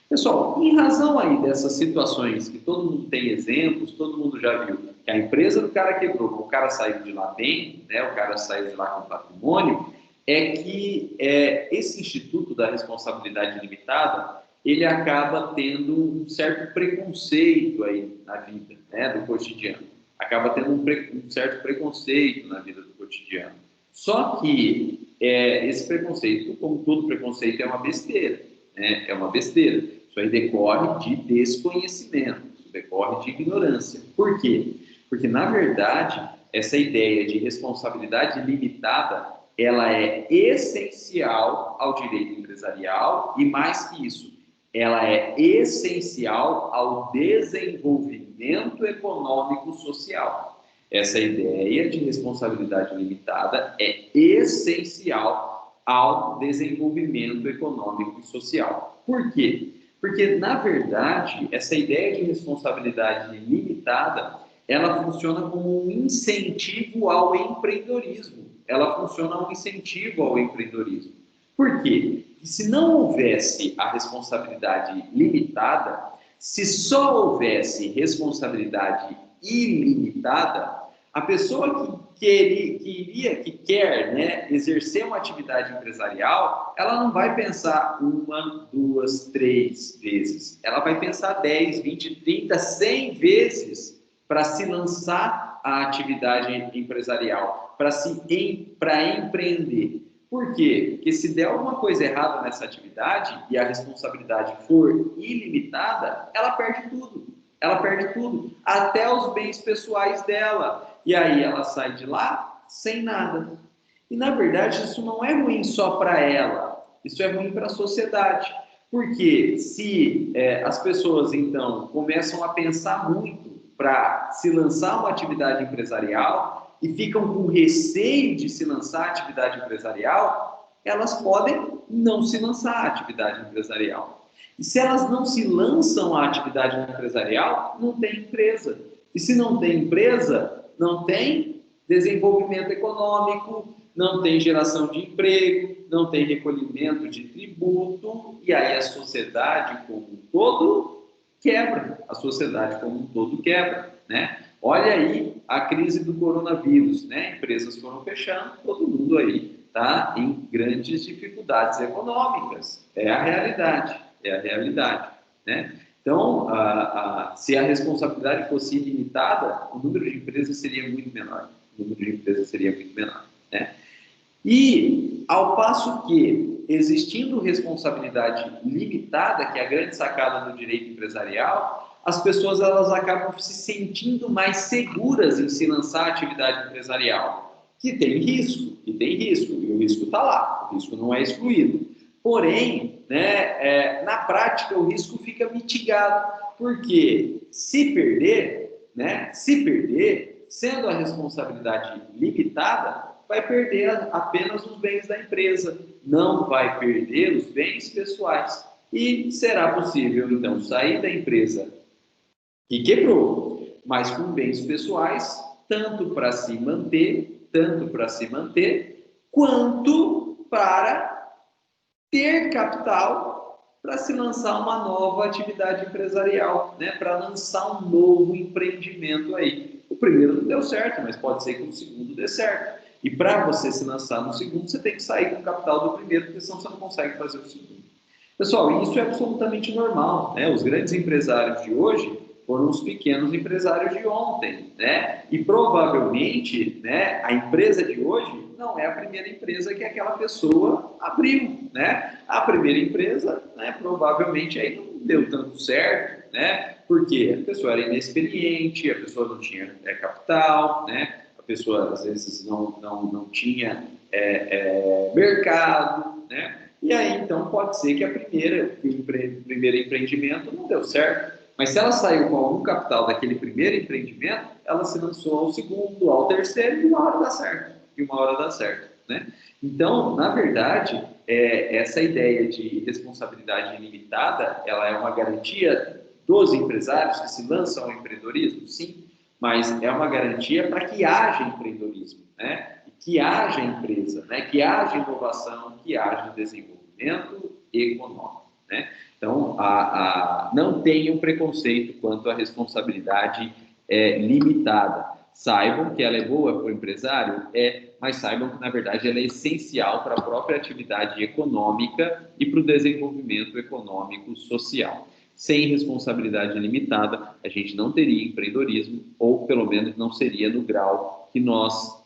Pessoal, em razão aí dessas situações que todo mundo tem exemplos, todo mundo já viu que a empresa do cara quebrou, o cara saiu de lá bem, né, o cara saiu de lá com patrimônio, é que esse Instituto da Responsabilidade Limitada, ele acaba tendo um certo preconceito aí na vida, né, do cotidiano. Acaba tendo um certo preconceito na vida do cotidiano. Só que esse preconceito, como todo preconceito, é uma besteira. É uma besteira. Isso aí decorre de desconhecimento, isso decorre de ignorância. Por quê? Porque, na verdade, essa ideia de responsabilidade limitada, ela é essencial ao direito empresarial e, mais que isso, ela é essencial ao desenvolvimento econômico-social. Essa ideia de responsabilidade limitada é essencial ao desenvolvimento econômico e social. Por quê? Porque, na verdade, essa ideia de responsabilidade limitada, ela funciona como um incentivo ao empreendedorismo. Ela funciona como um incentivo ao empreendedorismo. Por quê? Se não houvesse a responsabilidade limitada, se só houvesse responsabilidade ilimitada, a pessoa que quer, né, exercer uma atividade empresarial, ela não vai pensar 1, 2, 3 vezes. Ela vai pensar 10, 20, 30, 100 vezes para se lançar à atividade empresarial, para empreender. Por quê? Porque se der alguma coisa errada nessa atividade e a responsabilidade for ilimitada, ela perde tudo. Ela perde tudo, até os bens pessoais dela. E aí ela sai de lá sem nada. E na verdade isso não é ruim só para ela, isso é ruim para a sociedade. Porque se as pessoas então começam a pensar muito para se lançar uma atividade empresarial e ficam com receio de se lançar a atividade empresarial, elas podem não se lançar a atividade empresarial. E se elas não se lançam à atividade empresarial, não tem empresa. E se não tem empresa, não tem desenvolvimento econômico, não tem geração de emprego, não tem recolhimento de tributo, e aí a sociedade como um todo quebra. A sociedade como um todo quebra, né? Olha aí a crise do coronavírus, né? Empresas foram fechando, todo mundo aí está em grandes dificuldades econômicas. É a realidade, né? Então, se a responsabilidade fosse ilimitada, o número de empresas seria muito menor. O número de empresas seria muito menor, né? E, ao passo que, existindo responsabilidade limitada, que é a grande sacada do direito empresarial, as pessoas elas acabam se sentindo mais seguras em se lançar à atividade empresarial, que tem risco, e o risco está lá, o risco não é excluído. Porém, né, na prática, o risco fica mitigado, porque se perder, sendo a responsabilidade limitada, vai perder apenas os bens da empresa, não vai perder os bens pessoais. E será possível, então, sair da empresa que quebrou, mas com bens pessoais, tanto para se manter, quanto para ter capital para se lançar uma nova atividade empresarial, né? Para lançar um novo empreendimento aí. O primeiro não deu certo, mas pode ser que o segundo dê certo. E para você se lançar no segundo, você tem que sair com o capital do primeiro, porque senão você não consegue fazer o segundo. Pessoal, isso é absolutamente normal, né? Os grandes empresários de hoje foram os pequenos empresários de ontem, né? E provavelmente, né, a empresa de hoje não é a primeira empresa que aquela pessoa abriu, né? A primeira empresa, né, provavelmente aí não deu tanto certo, né? Porque a pessoa era inexperiente, a pessoa não tinha capital, né? A pessoa às vezes não tinha mercado, né? E aí, então, pode ser que o primeiro empreendimento não deu certo, mas se ela saiu com algum capital daquele primeiro empreendimento, ela se lançou ao segundo, ao terceiro, e uma hora dá certo, né? Então, na verdade, essa ideia de responsabilidade ilimitada, ela é uma garantia dos empresários que se lançam ao empreendedorismo? Sim, mas é uma garantia para que haja empreendedorismo, né? Que haja empresa, né? Que haja inovação, que haja desenvolvimento econômico, né? Então, não tenham preconceito quanto à responsabilidade limitada. Saibam que ela é boa para o empresário, mas saibam que, na verdade, ela é essencial para a própria atividade econômica e para o desenvolvimento econômico social. Sem responsabilidade limitada, a gente não teria empreendedorismo, ou pelo menos não seria no grau que nós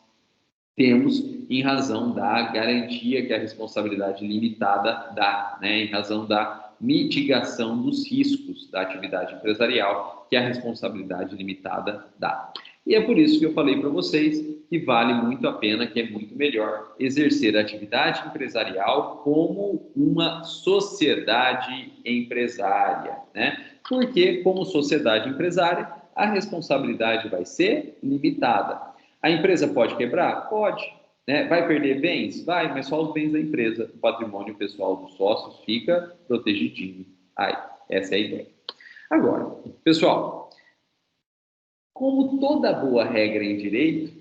temos em razão da garantia que a responsabilidade limitada dá, né? Em razão da mitigação dos riscos da atividade empresarial que a responsabilidade limitada dá. E é por isso que eu falei para vocês que vale muito a pena, que é muito melhor exercer a atividade empresarial como uma sociedade empresária, né? Porque, como sociedade empresária, a responsabilidade vai ser limitada. A empresa pode quebrar? Pode. Né? Vai perder bens? Vai, mas só os bens da empresa. O patrimônio pessoal dos sócios fica protegidinho. Aí, essa é a ideia. Agora, pessoal, como toda boa regra em direito,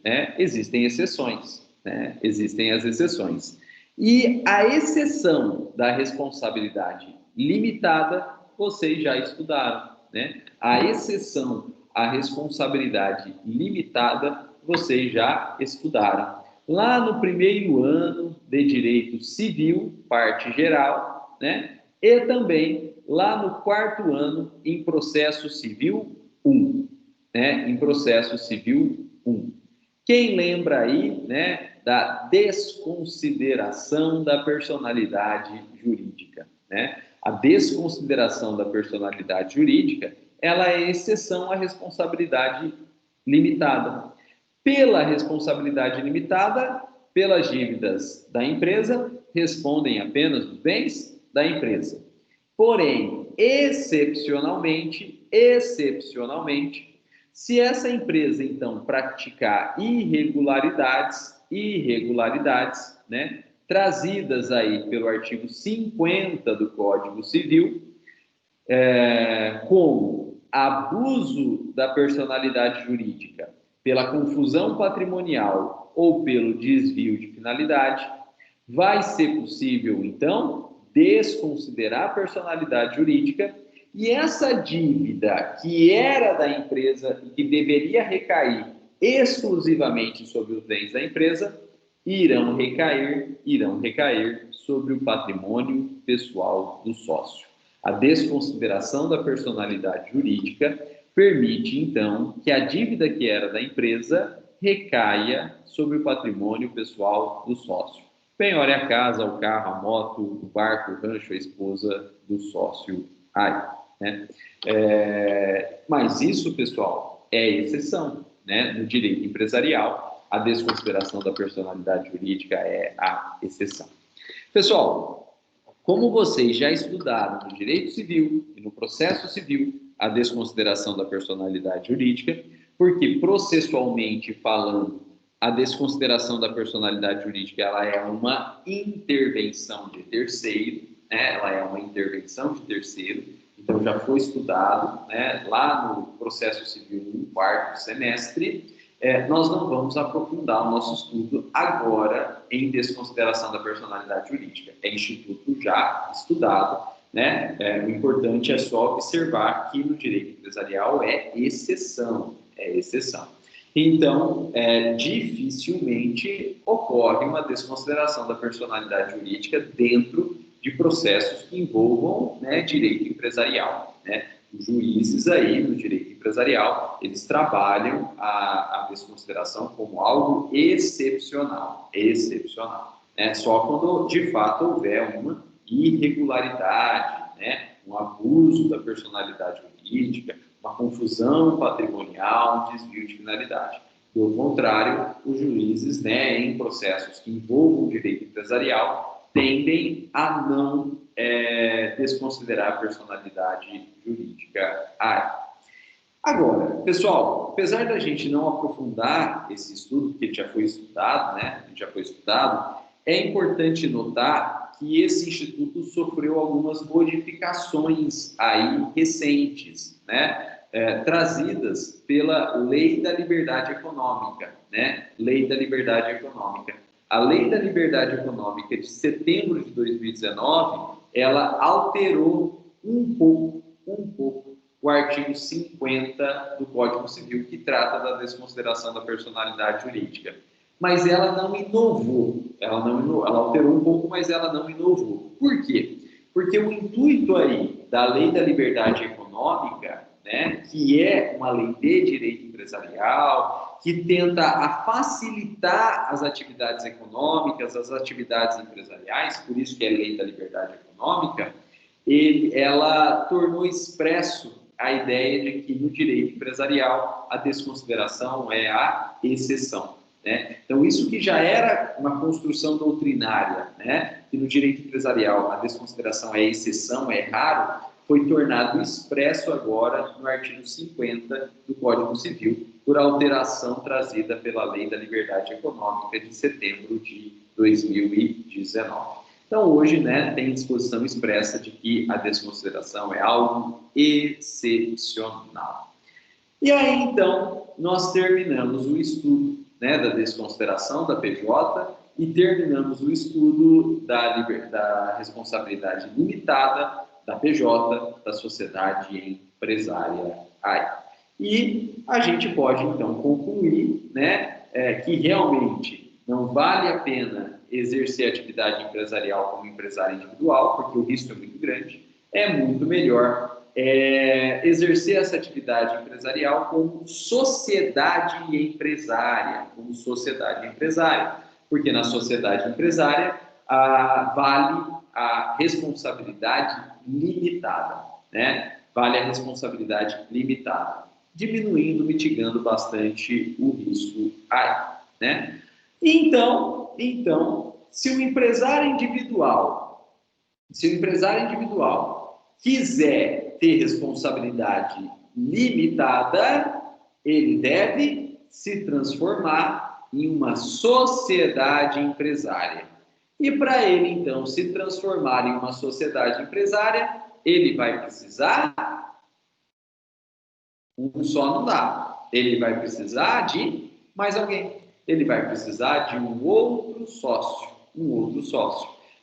né, existem exceções, né? Existem as exceções. E a exceção da responsabilidade limitada, vocês já estudaram, né? A exceção à responsabilidade limitada, vocês já estudaram. Lá no primeiro ano de Direito Civil, parte geral, né? E também lá no quarto ano em Processo Civil 1, né? Em Processo Civil 1. Quem lembra aí, né, da desconsideração da personalidade jurídica, né? A desconsideração da personalidade jurídica, ela é exceção à responsabilidade limitada. Pela responsabilidade limitada, pelas dívidas da empresa, respondem apenas os bens da empresa. Porém, excepcionalmente, se essa empresa, então, praticar irregularidades, né, trazidas aí pelo artigo 50 do Código Civil, como abuso da personalidade jurídica pela confusão patrimonial ou pelo desvio de finalidade, vai ser possível, então, desconsiderar a personalidade jurídica e essa dívida que era da empresa e que deveria recair exclusivamente sobre os bens da empresa, irão recair sobre o patrimônio pessoal do sócio. A desconsideração da personalidade jurídica permite, então, que a dívida que era da empresa recaia sobre o patrimônio pessoal do sócio. Penhore a casa, o carro, a moto, o barco, o rancho, a esposa do sócio aí, né? Mas isso, pessoal, é exceção, né? No direito empresarial, a desconsideração da personalidade jurídica é a exceção. Pessoal, como vocês já estudaram no direito civil e no processo civil a desconsideração da personalidade jurídica, porque processualmente falando, a desconsideração da personalidade jurídica ela é uma intervenção de terceiro, né? Ela é uma intervenção de terceiro, então já foi estudado, né, lá no processo civil no quarto semestre. Nós não vamos aprofundar o nosso estudo agora em desconsideração da personalidade jurídica. É instituto já estudado, né? O importante é só observar que no direito empresarial é exceção. Então, dificilmente ocorre uma desconsideração da personalidade jurídica dentro de processos que envolvam, né, direito empresarial, né? Os juízes aí no direito empresarial, eles trabalham a desconsideração como algo excepcional, né? Só quando de fato houver uma irregularidade, né? Um abuso da personalidade jurídica, uma confusão patrimonial, um desvio de finalidade. Do contrário, os juízes, né, em processos que envolvam o direito empresarial, tendem a não desconsiderar a personalidade jurídica. Agora, pessoal, apesar da gente não aprofundar esse estudo, porque ele já foi estudado, né? É importante notar que esse instituto sofreu algumas modificações aí recentes, né? Trazidas pela Lei da Liberdade Econômica, né? Lei da Liberdade Econômica. A Lei da Liberdade Econômica de setembro de 2019, ela alterou um pouco o artigo 50 do Código Civil, que trata da desconsideração da personalidade jurídica. Mas ela não inovou, ela alterou um pouco, mas ela não inovou. Por quê? Porque o intuito aí da Lei da Liberdade Econômica, né, que é uma lei de direito empresarial, que tenta facilitar as atividades econômicas, as atividades empresariais, por isso que é Lei da Liberdade Econômica, ela tornou expresso a ideia de que no direito empresarial a desconsideração é a exceção, né? Então, isso que já era uma construção doutrinária, né, que no direito empresarial a desconsideração é exceção, é raro, foi tornado expresso agora no artigo 50 do Código Civil, por alteração trazida pela Lei da Liberdade Econômica de setembro de 2019. Então, hoje, né, tem disposição expressa de que a desconsideração é algo excepcional. E aí, então, nós terminamos o estudo, né, da desconsideração da PJ e terminamos o estudo da responsabilidade limitada da PJ, da sociedade empresária AI. E a gente pode, então, concluir, né, que realmente não vale a pena exercer atividade empresarial como empresário individual, porque o risco é muito grande. É muito melhor exercer essa atividade empresarial como sociedade empresária, porque na sociedade empresária vale a responsabilidade limitada, né? Vale a responsabilidade limitada, diminuindo, mitigando bastante o risco aí, né? Então, se o empresário individual quiser ter responsabilidade limitada, ele deve se transformar em uma sociedade empresária. E para ele, então, se transformar em uma sociedade empresária, ele vai precisar, um só não dá, ele vai precisar de mais alguém, ele vai precisar de um outro sócio.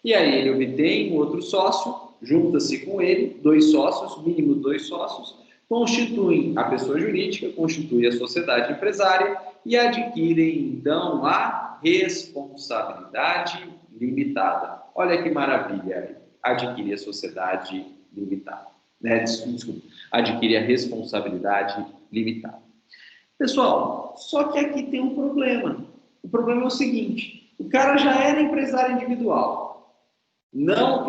E aí ele obtém um outro sócio, junta-se com ele, 2 sócios, mínimo 2 sócios, constituem a pessoa jurídica, constitui a sociedade empresária e adquirem, então, a responsabilidade limitada. Olha que maravilha, adquirir a sociedade limitada, né? Desculpa, adquirir a responsabilidade limitada. Pessoal, só que aqui tem um problema. O problema é o seguinte: o cara já era empresário individual, não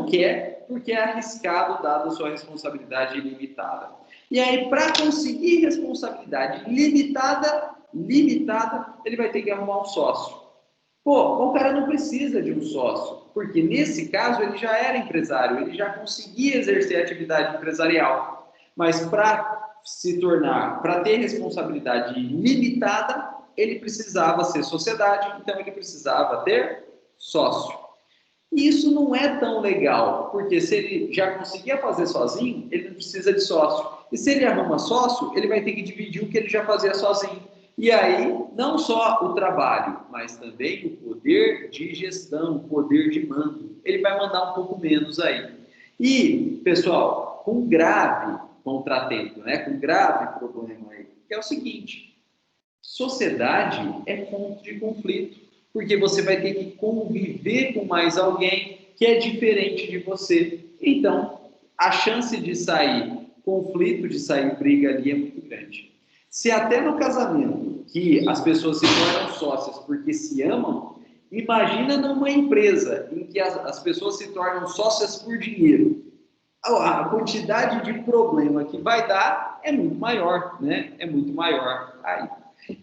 quer, porque é arriscado dado a sua responsabilidade limitada. E aí, para conseguir responsabilidade limitada, ele vai ter que arrumar um sócio. Pô, o cara não precisa de um sócio, porque nesse caso ele já era empresário, ele já conseguia exercer a atividade empresarial. Mas para ter responsabilidade limitada, ele precisava ser sociedade, então ele precisava ter sócio. E isso não é tão legal, porque se ele já conseguia fazer sozinho, ele não precisa de sócio. E se ele arruma sócio, ele vai ter que dividir o que ele já fazia sozinho. E aí, não só o trabalho, mas também o poder de gestão, o poder de mando. Ele vai mandar um pouco menos aí. E, pessoal, com grave contratempo, né? Com grave problema aí, que é o seguinte: sociedade é fonte de conflito, porque você vai ter que conviver com mais alguém que é diferente de você. Então, a chance de sair conflito, de sair briga ali é muito grande. Se até no casamento, que as pessoas se tornam sócias porque se amam, imagina numa empresa em que as pessoas se tornam sócias por dinheiro. A quantidade de problema que vai dar é muito maior, né? É muito maior aí.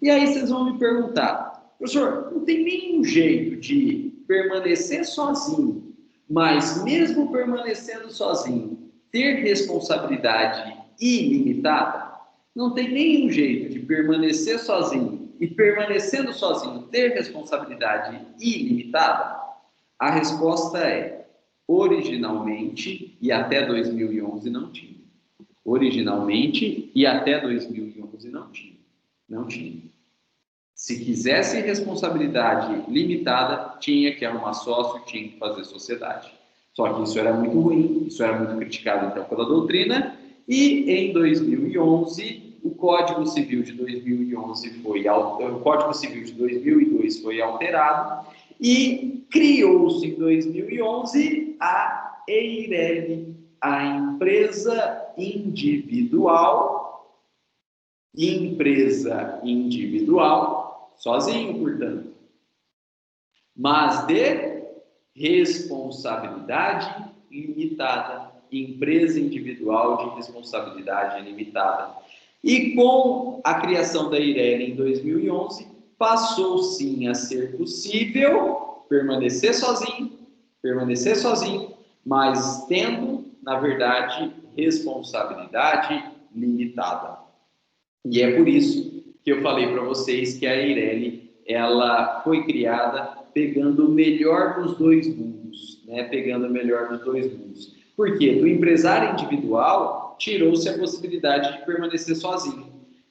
E aí vocês vão me perguntar: professor, não tem nenhum jeito de permanecer sozinho, mas mesmo permanecendo sozinho, ter responsabilidade ilimitada? Não tem nenhum jeito de permanecer sozinho e, permanecendo sozinho, ter responsabilidade ilimitada? A resposta é: originalmente e até 2011 não tinha. Originalmente e até 2011 não tinha. Não tinha. Se quisesse responsabilidade limitada, tinha que arrumar sócio, tinha que fazer sociedade. Só que isso era muito ruim, isso era muito criticado então pela doutrina, e em 2011 o Código Civil de 2011 o Código Civil de 2002 foi alterado e criou-se em 2011 a EIRELI, a empresa individual, sozinho, portanto, mas de responsabilidade limitada, empresa individual de responsabilidade limitada. E com a criação da EIRELI em 2011, passou sim a ser possível permanecer sozinho, mas tendo, na verdade, responsabilidade limitada. E é por isso que eu falei para vocês que a EIRELI, ela foi criada pegando o melhor dos dois mundos, né? Por quê? Do empresário individual, tirou-se a possibilidade de permanecer sozinho.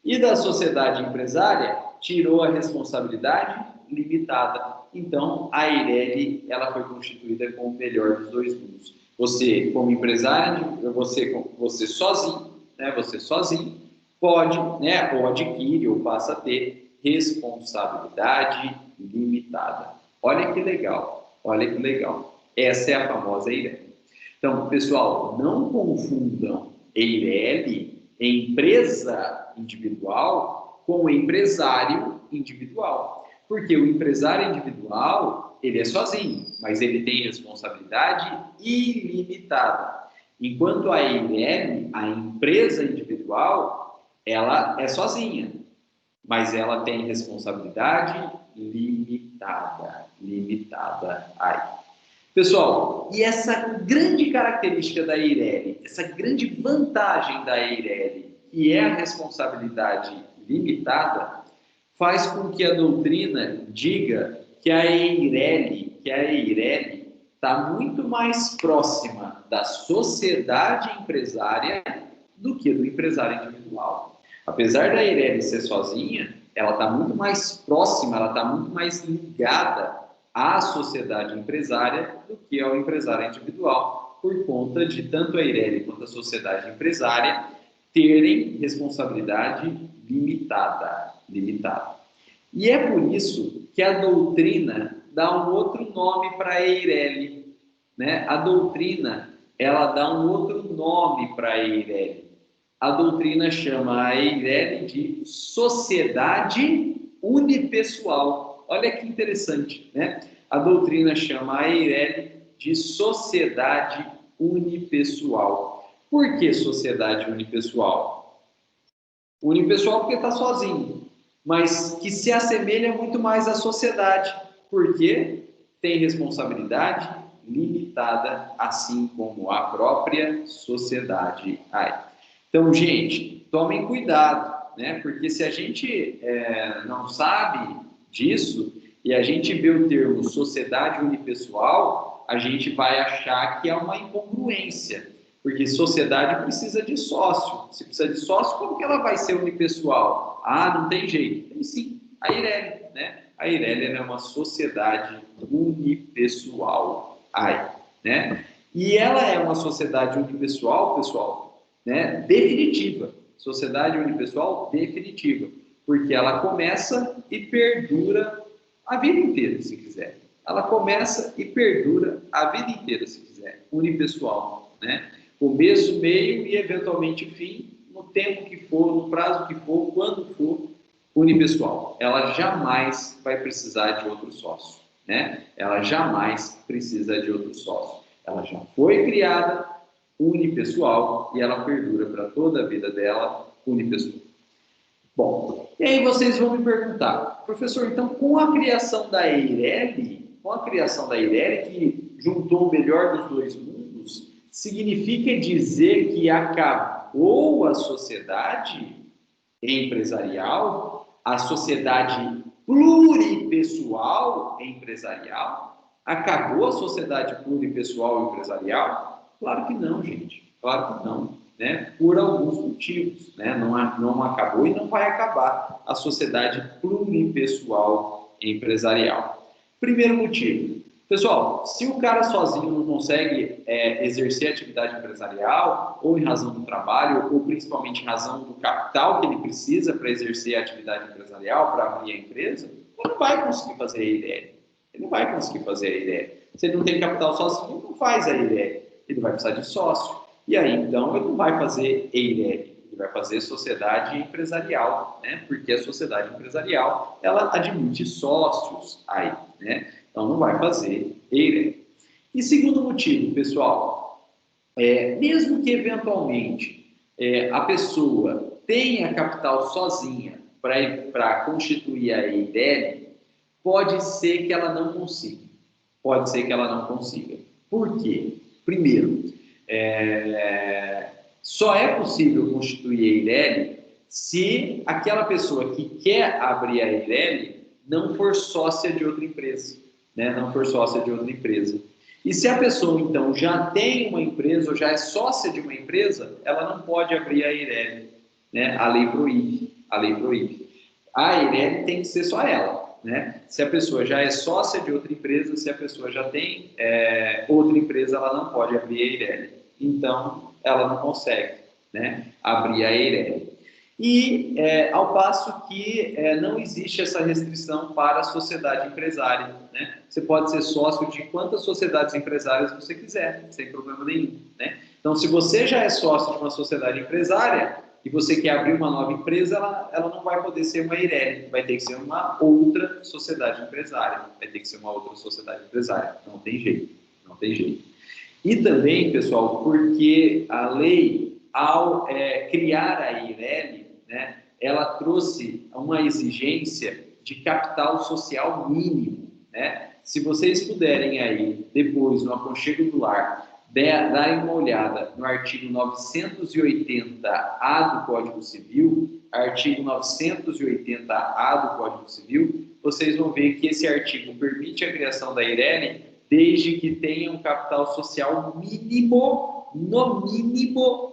E da sociedade empresária, tirou a responsabilidade limitada. Então, a EIRELI, ela foi constituída com o melhor dos dois mundos. Você, como empresário, você sozinho, né? Você sozinho pode, né? Ou adquire, ou passa a ter responsabilidade limitada. Olha que legal, olha que legal. Essa é a famosa EIRELI. Então, pessoal, não confundam EIRELI, empresa individual, com empresário individual. Porque o empresário individual, ele é sozinho, mas ele tem responsabilidade ilimitada. Enquanto a EIRELI, a empresa individual, ela é sozinha, mas ela tem responsabilidade limitada. Limitada. Aí. Pessoal, e essa grande característica da EIRELI, essa grande vantagem da EIRELI, que é a responsabilidade limitada, faz com que a doutrina diga que a EIRELI está muito mais próxima da sociedade empresária do que do empresário individual. Apesar da EIRELI ser sozinha, ela está muito mais próxima, ela está muito mais ligada à sociedade empresária do que ao empresário individual, por conta de tanto a EIRELI quanto a sociedade empresária terem responsabilidade limitada. E é por isso que a doutrina dá um outro nome para a EIRELI, né? A doutrina, ela dá um outro nome para a EIRELI. A doutrina chama a EIRELI de sociedade unipessoal. Olha que interessante, né? A doutrina chama a EIRELI de sociedade unipessoal. Por que sociedade unipessoal? Unipessoal porque está sozinho, mas que se assemelha muito mais à sociedade, porque tem responsabilidade limitada, assim como a própria sociedade. Então, gente, tomem cuidado, né? Porque se a gente não sabe disso e a gente vê o termo sociedade unipessoal, a gente vai achar que é uma incongruência, porque sociedade precisa de sócio. Se precisa de sócio, como que ela vai ser unipessoal? Ah, não tem jeito. Tem sim, a EIRELI, né? A EIRELI é uma sociedade unipessoal, né? E ela é uma sociedade unipessoal, pessoal, né? Definitiva. Sociedade unipessoal definitiva, porque ela começa e perdura a vida inteira, se quiser. Ela começa e perdura a vida inteira, se quiser. Unipessoal, né? Começo, meio e eventualmente fim, no tempo que for, no prazo que for, quando for, unipessoal. Ela jamais vai precisar de outro sócio, né? Ela jamais precisa de outro sócio. Ela já foi criada unipessoal e ela perdura para toda a vida dela unipessoal. Bom, e aí vocês vão me perguntar, professor, então com a criação da EIRELI, que juntou o melhor dos dois mundos, significa dizer que acabou a sociedade empresarial, a sociedade pluripessoal empresarial? Acabou a sociedade pluripessoal empresarial? Claro que não, gente. Claro que não, né? Por alguns motivos, né? Não acabou e não vai acabar a sociedade pluripessoal empresarial. Primeiro motivo. Pessoal, se o cara sozinho não consegue exercer atividade empresarial, ou em razão do trabalho, ou principalmente em razão do capital que ele precisa para exercer a atividade empresarial, para abrir a empresa, ele não vai conseguir fazer a EIRELI. Ele não vai conseguir fazer a EIRELI. Se ele não tem capital sozinho, não faz a EIRELI. Ele vai precisar de sócio. E aí, então, ele não vai fazer EIRELI. Ele vai fazer sociedade empresarial, né? Porque a sociedade empresarial, ela admite sócios aí, né? Então, não vai fazer EIRELI. E segundo motivo, pessoal, mesmo que eventualmente a pessoa tenha capital sozinha para constituir a EIRELI, pode ser que ela não consiga. Pode ser que ela não consiga. Por quê? Primeiro, só é possível constituir a EIRELI se aquela pessoa que quer abrir a EIRELI não for sócia de outra empresa. Né? Não for sócia de outra empresa. E se a pessoa, então, já tem uma empresa ou já é sócia de uma empresa, ela não pode abrir a EIRELI. Né? A lei proíbe. A EIRELI tem que ser só ela. Né? Se a pessoa já é sócia de outra empresa, se a pessoa já tem outra empresa, ela não pode abrir a EIRELI. Então, ela não consegue, né, abrir a EIRELI. E ao passo que não existe essa restrição para a sociedade empresária, né? Você pode ser sócio de quantas sociedades empresárias você quiser, sem problema nenhum, né? Então, se você já é sócio de uma sociedade empresária e você quer abrir uma nova empresa, ela não vai poder ser uma EIRELI, vai ter que ser uma outra sociedade empresária, vai ter que ser uma outra sociedade empresária, não tem jeito, não tem jeito. E também, pessoal, porque a lei, ao criar a EIRELI, né, ela trouxe uma exigência de capital social mínimo, né? Se vocês puderem aí, depois, no aconchego do lar, darem uma olhada no artigo 980-A do Código Civil, artigo 980-A do Código Civil, vocês vão ver que esse artigo permite a criação da EIRELI desde que tenha um capital social mínimo, no mínimo,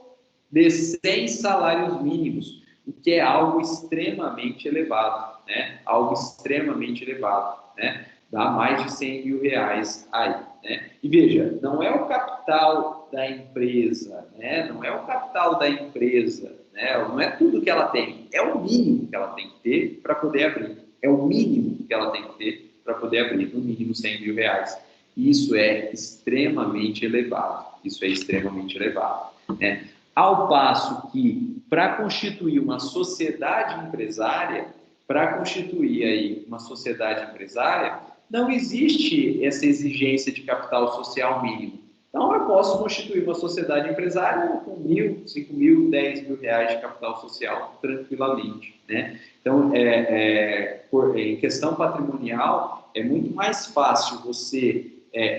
de 100 salários mínimos, o que é algo extremamente elevado, né? Algo extremamente elevado, né? Dá mais de 100 mil reais aí, né? E veja, não é o capital da empresa, né? Não é o capital da empresa, né? Não é tudo que ela tem, é o mínimo que ela tem que ter para poder abrir. É o mínimo que ela tem que ter para poder abrir, no mínimo 100 mil reais. Isso é extremamente elevado, isso é extremamente elevado, né? Ao passo que, para constituir uma sociedade empresária, não existe essa exigência de capital social mínimo. Então, eu posso constituir uma sociedade empresária com 1.000, 5.000, 10 mil reais de capital social tranquilamente, né? Então, em questão patrimonial, é muito mais fácil você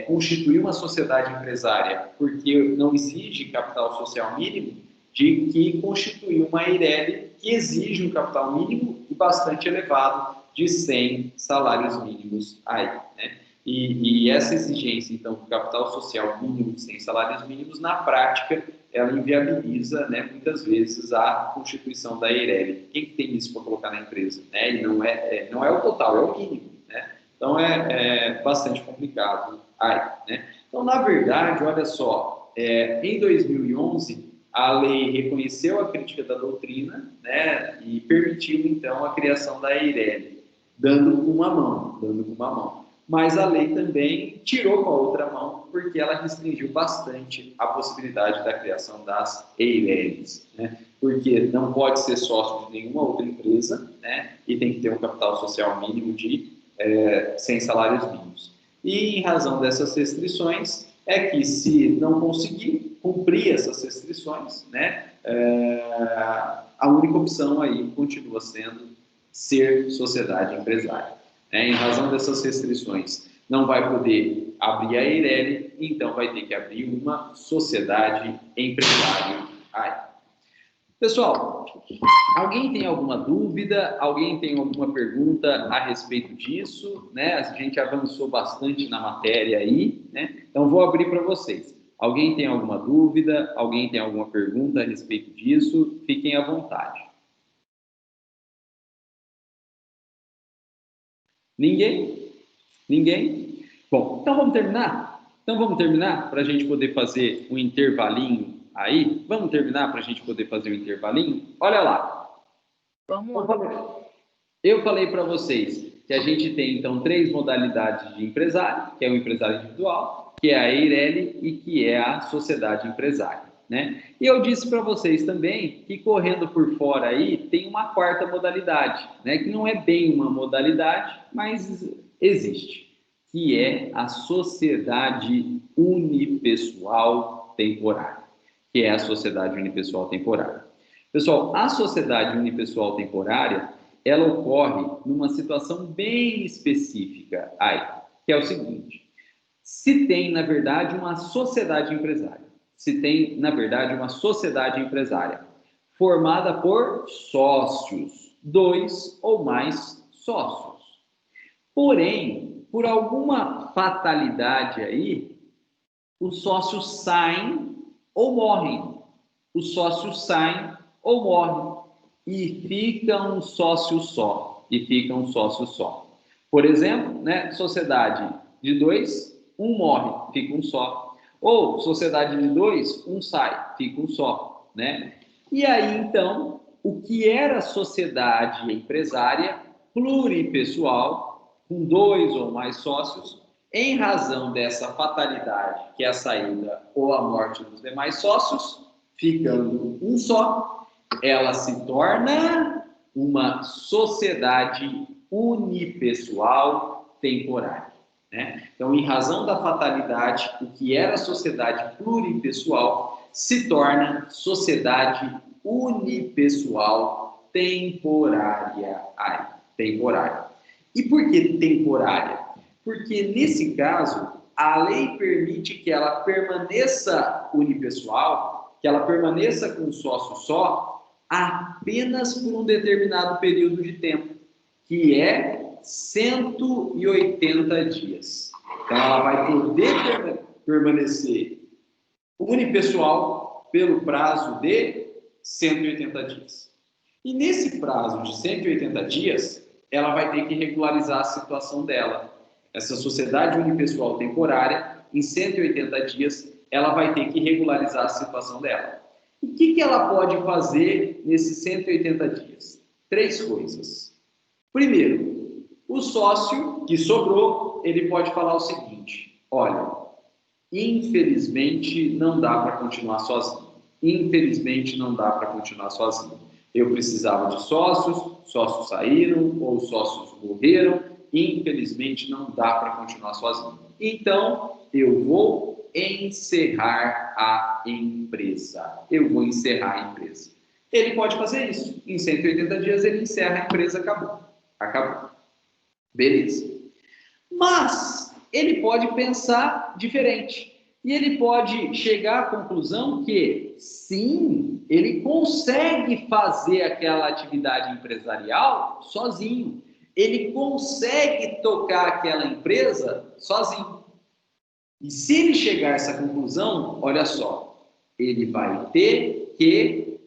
constituir uma sociedade empresária porque não exige capital social mínimo de que constituir uma EIRELI que exige um capital mínimo e bastante elevado de 100 salários mínimos aí, né? E essa exigência, então, do capital social mínimo de 100 salários mínimos, na prática, ela inviabiliza, né, muitas vezes, a constituição da EIRELI. Quem tem isso para colocar na empresa? Né? E não é o total, é o mínimo, né? Então, é bastante complicado aí, né? Então, na verdade, olha só, em 2011, a lei reconheceu a crítica da doutrina, né, e permitiu, então, a criação da EIRELI, dando com uma mão. Mas a lei também tirou com a outra mão, porque ela restringiu bastante a possibilidade da criação das EIRELIs, né? Porque não pode ser sócio de nenhuma outra empresa, né? E tem que ter um capital social mínimo de 100 salários mínimos. E em razão dessas restrições, é que se não conseguir cumprir essas restrições, né, a única opção aí continua sendo ser sociedade empresária. Em razão dessas restrições, não vai poder abrir a EIRELI, então vai ter que abrir uma sociedade empresária aí. Pessoal, alguém tem alguma dúvida? Alguém tem alguma pergunta a respeito disso? Né? A gente avançou bastante na matéria aí, né? Então, vou abrir para vocês. Alguém tem alguma dúvida? Alguém tem alguma pergunta a respeito disso? Fiquem à vontade. Ninguém? Ninguém? Bom, então vamos terminar? Então vamos terminar para a gente poder fazer um intervalinho aí? Vamos terminar para a gente poder fazer um intervalinho? Olha lá. Vamos lá. Eu falei para vocês que a gente tem, então, 3 modalidades de empresário, que é o empresário individual, que é a EIRELI e que é a sociedade empresária, né? E eu disse para vocês também que, correndo por fora aí, tem uma 4ª modalidade, né? Que não é bem uma modalidade, mas existe, que é a sociedade unipessoal temporária, que é a sociedade unipessoal temporária. Pessoal, a sociedade unipessoal temporária, ela ocorre numa situação bem específica aí, que é o seguinte: se tem, na verdade, uma sociedade empresária, formada por sócios, 2 ou mais sócios. Porém, por alguma fatalidade aí, os sócios saem ou morrem. Os sócios saem ou morrem. E fica um sócio só. Por exemplo, né, sociedade de 2, um morre, fica um só. Ou sociedade de 2, um sai, fica um só, né? E aí, então, o que era sociedade empresária pluripessoal, com 2 ou mais sócios, em razão dessa fatalidade, que é a saída ou a morte dos demais sócios, ficando um só, ela se torna uma sociedade unipessoal temporária, né? Então, em razão da fatalidade, o que era sociedade pluripessoal se torna sociedade unipessoal temporária. Temporária. E por que temporária? Porque, nesse caso, a lei permite que ela permaneça unipessoal, que ela permaneça com um sócio só, apenas por um determinado período de tempo, que é 180 dias. Então, ela vai poder permanecer unipessoal pelo prazo de 180 dias. E nesse prazo de 180 dias, ela vai ter que regularizar a situação dela. Essa sociedade unipessoal temporária, em 180 dias, ela vai ter que regularizar a situação dela. O que ela pode fazer nesses 180 dias? 3 coisas. Primeiro, o sócio que sobrou, ele pode falar o seguinte: olha, infelizmente não dá para continuar sozinho. Infelizmente não dá para continuar sozinho. Eu precisava de sócios saíram ou sócios morreram, infelizmente não dá para continuar sozinho. Então, eu vou encerrar a empresa. Eu vou encerrar a empresa. Ele pode fazer isso. Em 180 dias ele encerra a empresa, acabou. Acabou. Beleza. Mas ele pode pensar diferente. E ele pode chegar à conclusão que, sim, ele consegue fazer aquela atividade empresarial sozinho. Ele consegue tocar aquela empresa sozinho. E se ele chegar a essa conclusão, olha só, ele vai ter que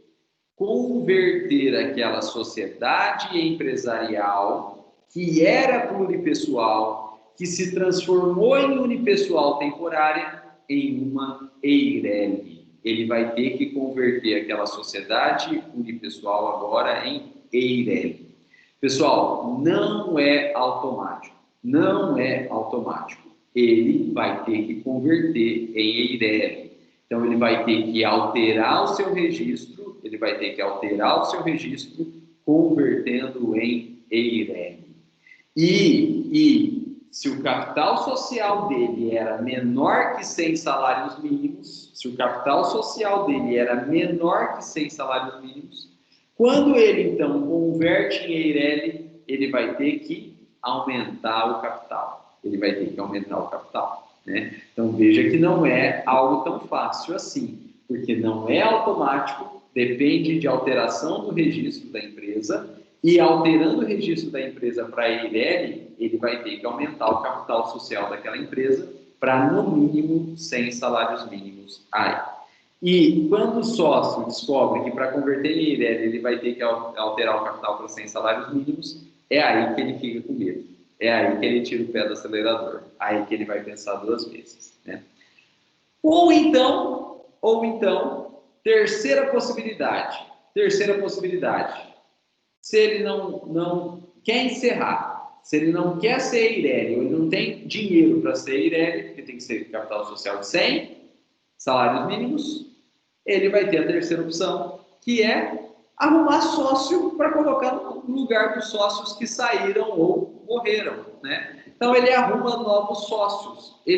converter aquela sociedade empresarial que era pluripessoal, que se transformou em unipessoal temporária, em uma EIRELI. Ele vai ter que converter aquela sociedade unipessoal agora em EIRELI. Pessoal, não é automático. Não é automático. Ele vai ter que converter em EIRELI. Então, ele vai ter que alterar o seu registro, convertendo em EIRELI. E se o capital social dele era menor que 100 salários mínimos, quando ele, então, converte em EIRELI, ele vai ter que aumentar o capital. Né? Então, veja que não é algo tão fácil assim, porque não é automático, depende de alteração do registro da empresa, e alterando o registro da empresa para EIRELI, ele vai ter que aumentar o capital social daquela empresa para, no mínimo, 100 salários mínimos aí. E quando o sócio descobre que para converter em EIRELI ele vai ter que alterar o capital para 100 salários mínimos, é aí que ele fica com medo. É aí que ele tira o pé do acelerador. Aí que ele vai pensar 2 vezes, né? Ou então, terceira possibilidade. Se ele não quer encerrar, se ele não quer ser EIRELI, ou ele não tem dinheiro para ser EIRELI, porque tem que ser capital social de 100 salários mínimos, ele vai ter a terceira opção, que é arrumar sócio para colocar no lugar dos sócios que saíram ou morreram, né? Então, ele arruma novos sócios e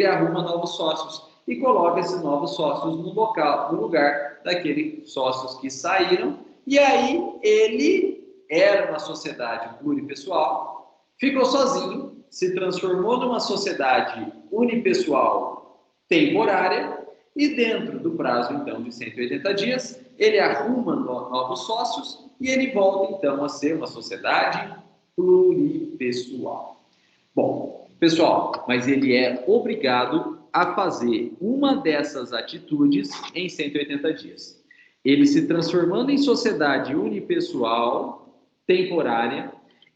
coloca esses novos sócios no lugar daqueles sócios que saíram, e aí ele era uma sociedade pluripessoal, ficou sozinho, se transformou numa sociedade unipessoal temporária, e dentro do prazo, então, de 180 dias, ele arruma novos sócios e ele volta, então, a ser uma sociedade pluripessoal. Bom, pessoal, mas ele é obrigado a fazer uma dessas atitudes em 180 dias. Ele se transformando em sociedade unipessoal temporária,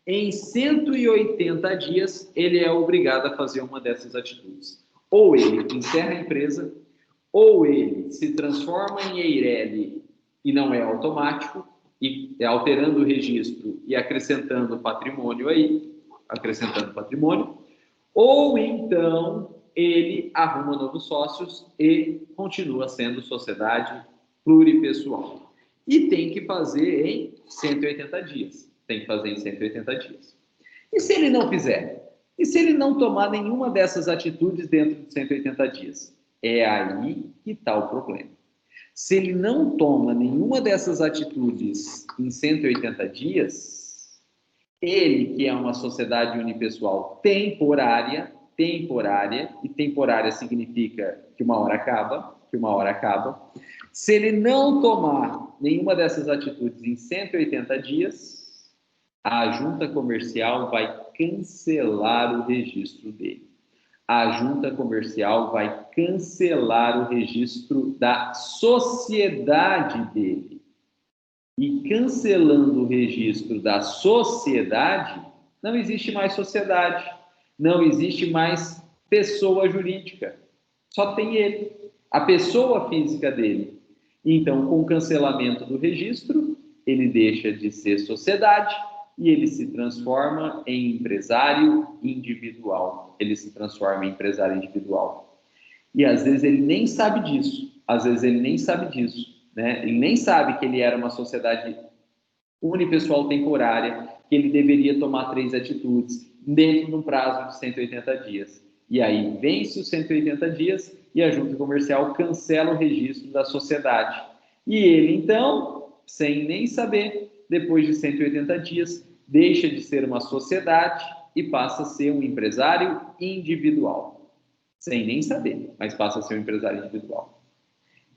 em 180 dias, ele é obrigado a fazer uma dessas atitudes. Ou ele encerra a empresa, ou ele se transforma em EIRELI e não é automático, e alterando o registro e acrescentando patrimônio aí, ou então ele arruma novos sócios e continua sendo sociedade pluripessoal. E tem que fazer em 180 dias. E se ele não fizer? E se ele não tomar nenhuma dessas atitudes dentro de 180 dias? É aí que está o problema. Se ele não toma nenhuma dessas atitudes em 180 dias, ele, que é uma sociedade unipessoal temporária, e temporária significa que uma hora acaba, se ele não tomar nenhuma dessas atitudes em 180 dias, a junta comercial vai cancelar o registro dele. A junta comercial vai cancelar o registro da sociedade dele. E cancelando o registro da sociedade, não existe mais sociedade, não existe mais pessoa jurídica, só tem ele, a pessoa física dele. Então, com o cancelamento do registro, ele deixa de ser sociedade e ele se transforma em empresário individual. E às vezes ele nem sabe disso, né? Ele nem sabe que ele era uma sociedade unipessoal temporária, que ele deveria tomar 3 atitudes dentro de um prazo de 180 dias. E aí vence os 180 dias e a junta comercial cancela o registro da sociedade. E ele, então, sem nem saber, depois de 180 dias, deixa de ser uma sociedade e passa a ser um empresário individual. Sem nem saber, mas passa a ser um empresário individual.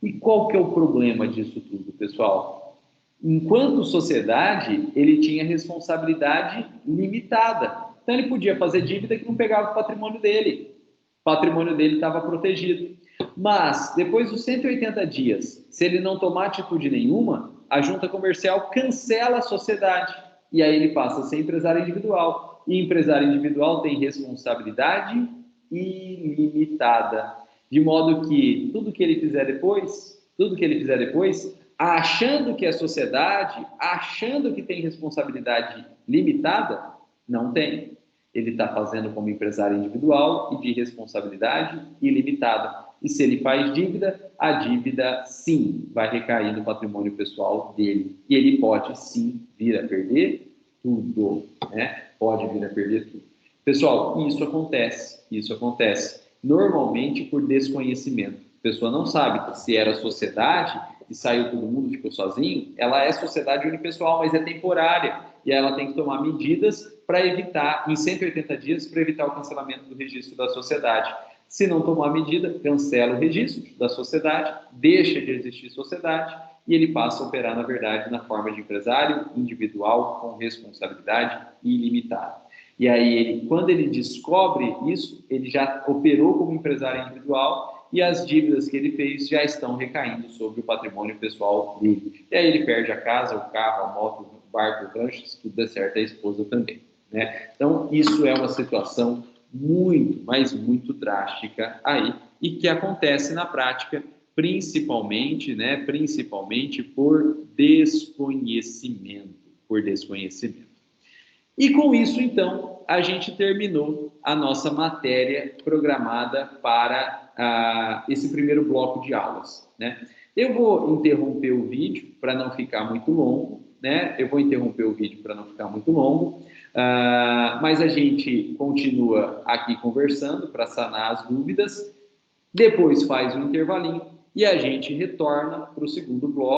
E qual que é o problema disso tudo, pessoal? Enquanto sociedade, ele tinha responsabilidade limitada. Então, ele podia fazer dívida que não pegava o patrimônio dele. O patrimônio dele estava protegido. Mas, depois dos 180 dias, se ele não tomar atitude nenhuma, a junta comercial cancela a sociedade. E aí ele passa a ser empresário individual. E empresário individual tem responsabilidade ilimitada. De modo que tudo que ele fizer depois, achando que é sociedade, achando que tem responsabilidade limitada, não tem. Ele está fazendo como empresário individual e de responsabilidade ilimitada. E se ele faz dívida, a dívida, sim, vai recair no patrimônio pessoal dele. E ele pode, sim, vir a perder tudo, né? Pode vir a perder tudo. Pessoal, isso acontece normalmente por desconhecimento. A pessoa não sabe se era sociedade e saiu todo mundo, ficou sozinho. Ela é sociedade unipessoal, mas é temporária. E ela tem que tomar medidas para evitar, em 180 dias, para evitar o cancelamento do registro da sociedade. Se não tomar medida, cancela o registro da sociedade, deixa de existir sociedade e ele passa a operar, na verdade, na forma de empresário individual com responsabilidade ilimitada. E aí, quando ele descobre isso, ele já operou como empresário individual e as dívidas que ele fez já estão recaindo sobre o patrimônio pessoal dele. E aí ele perde a casa, o carro, a moto, o barco, o rancho, se tudo der certo, a esposa também, né? Então, isso é uma situação muito, mas muito drástica aí e que acontece na prática, principalmente por desconhecimento. E com isso, então, a gente terminou a nossa matéria programada para esse primeiro bloco de aulas, né? Eu vou interromper o vídeo para não ficar muito longo, né? Mas a gente continua aqui conversando para sanar as dúvidas, depois faz um intervalinho e a gente retorna para o segundo bloco.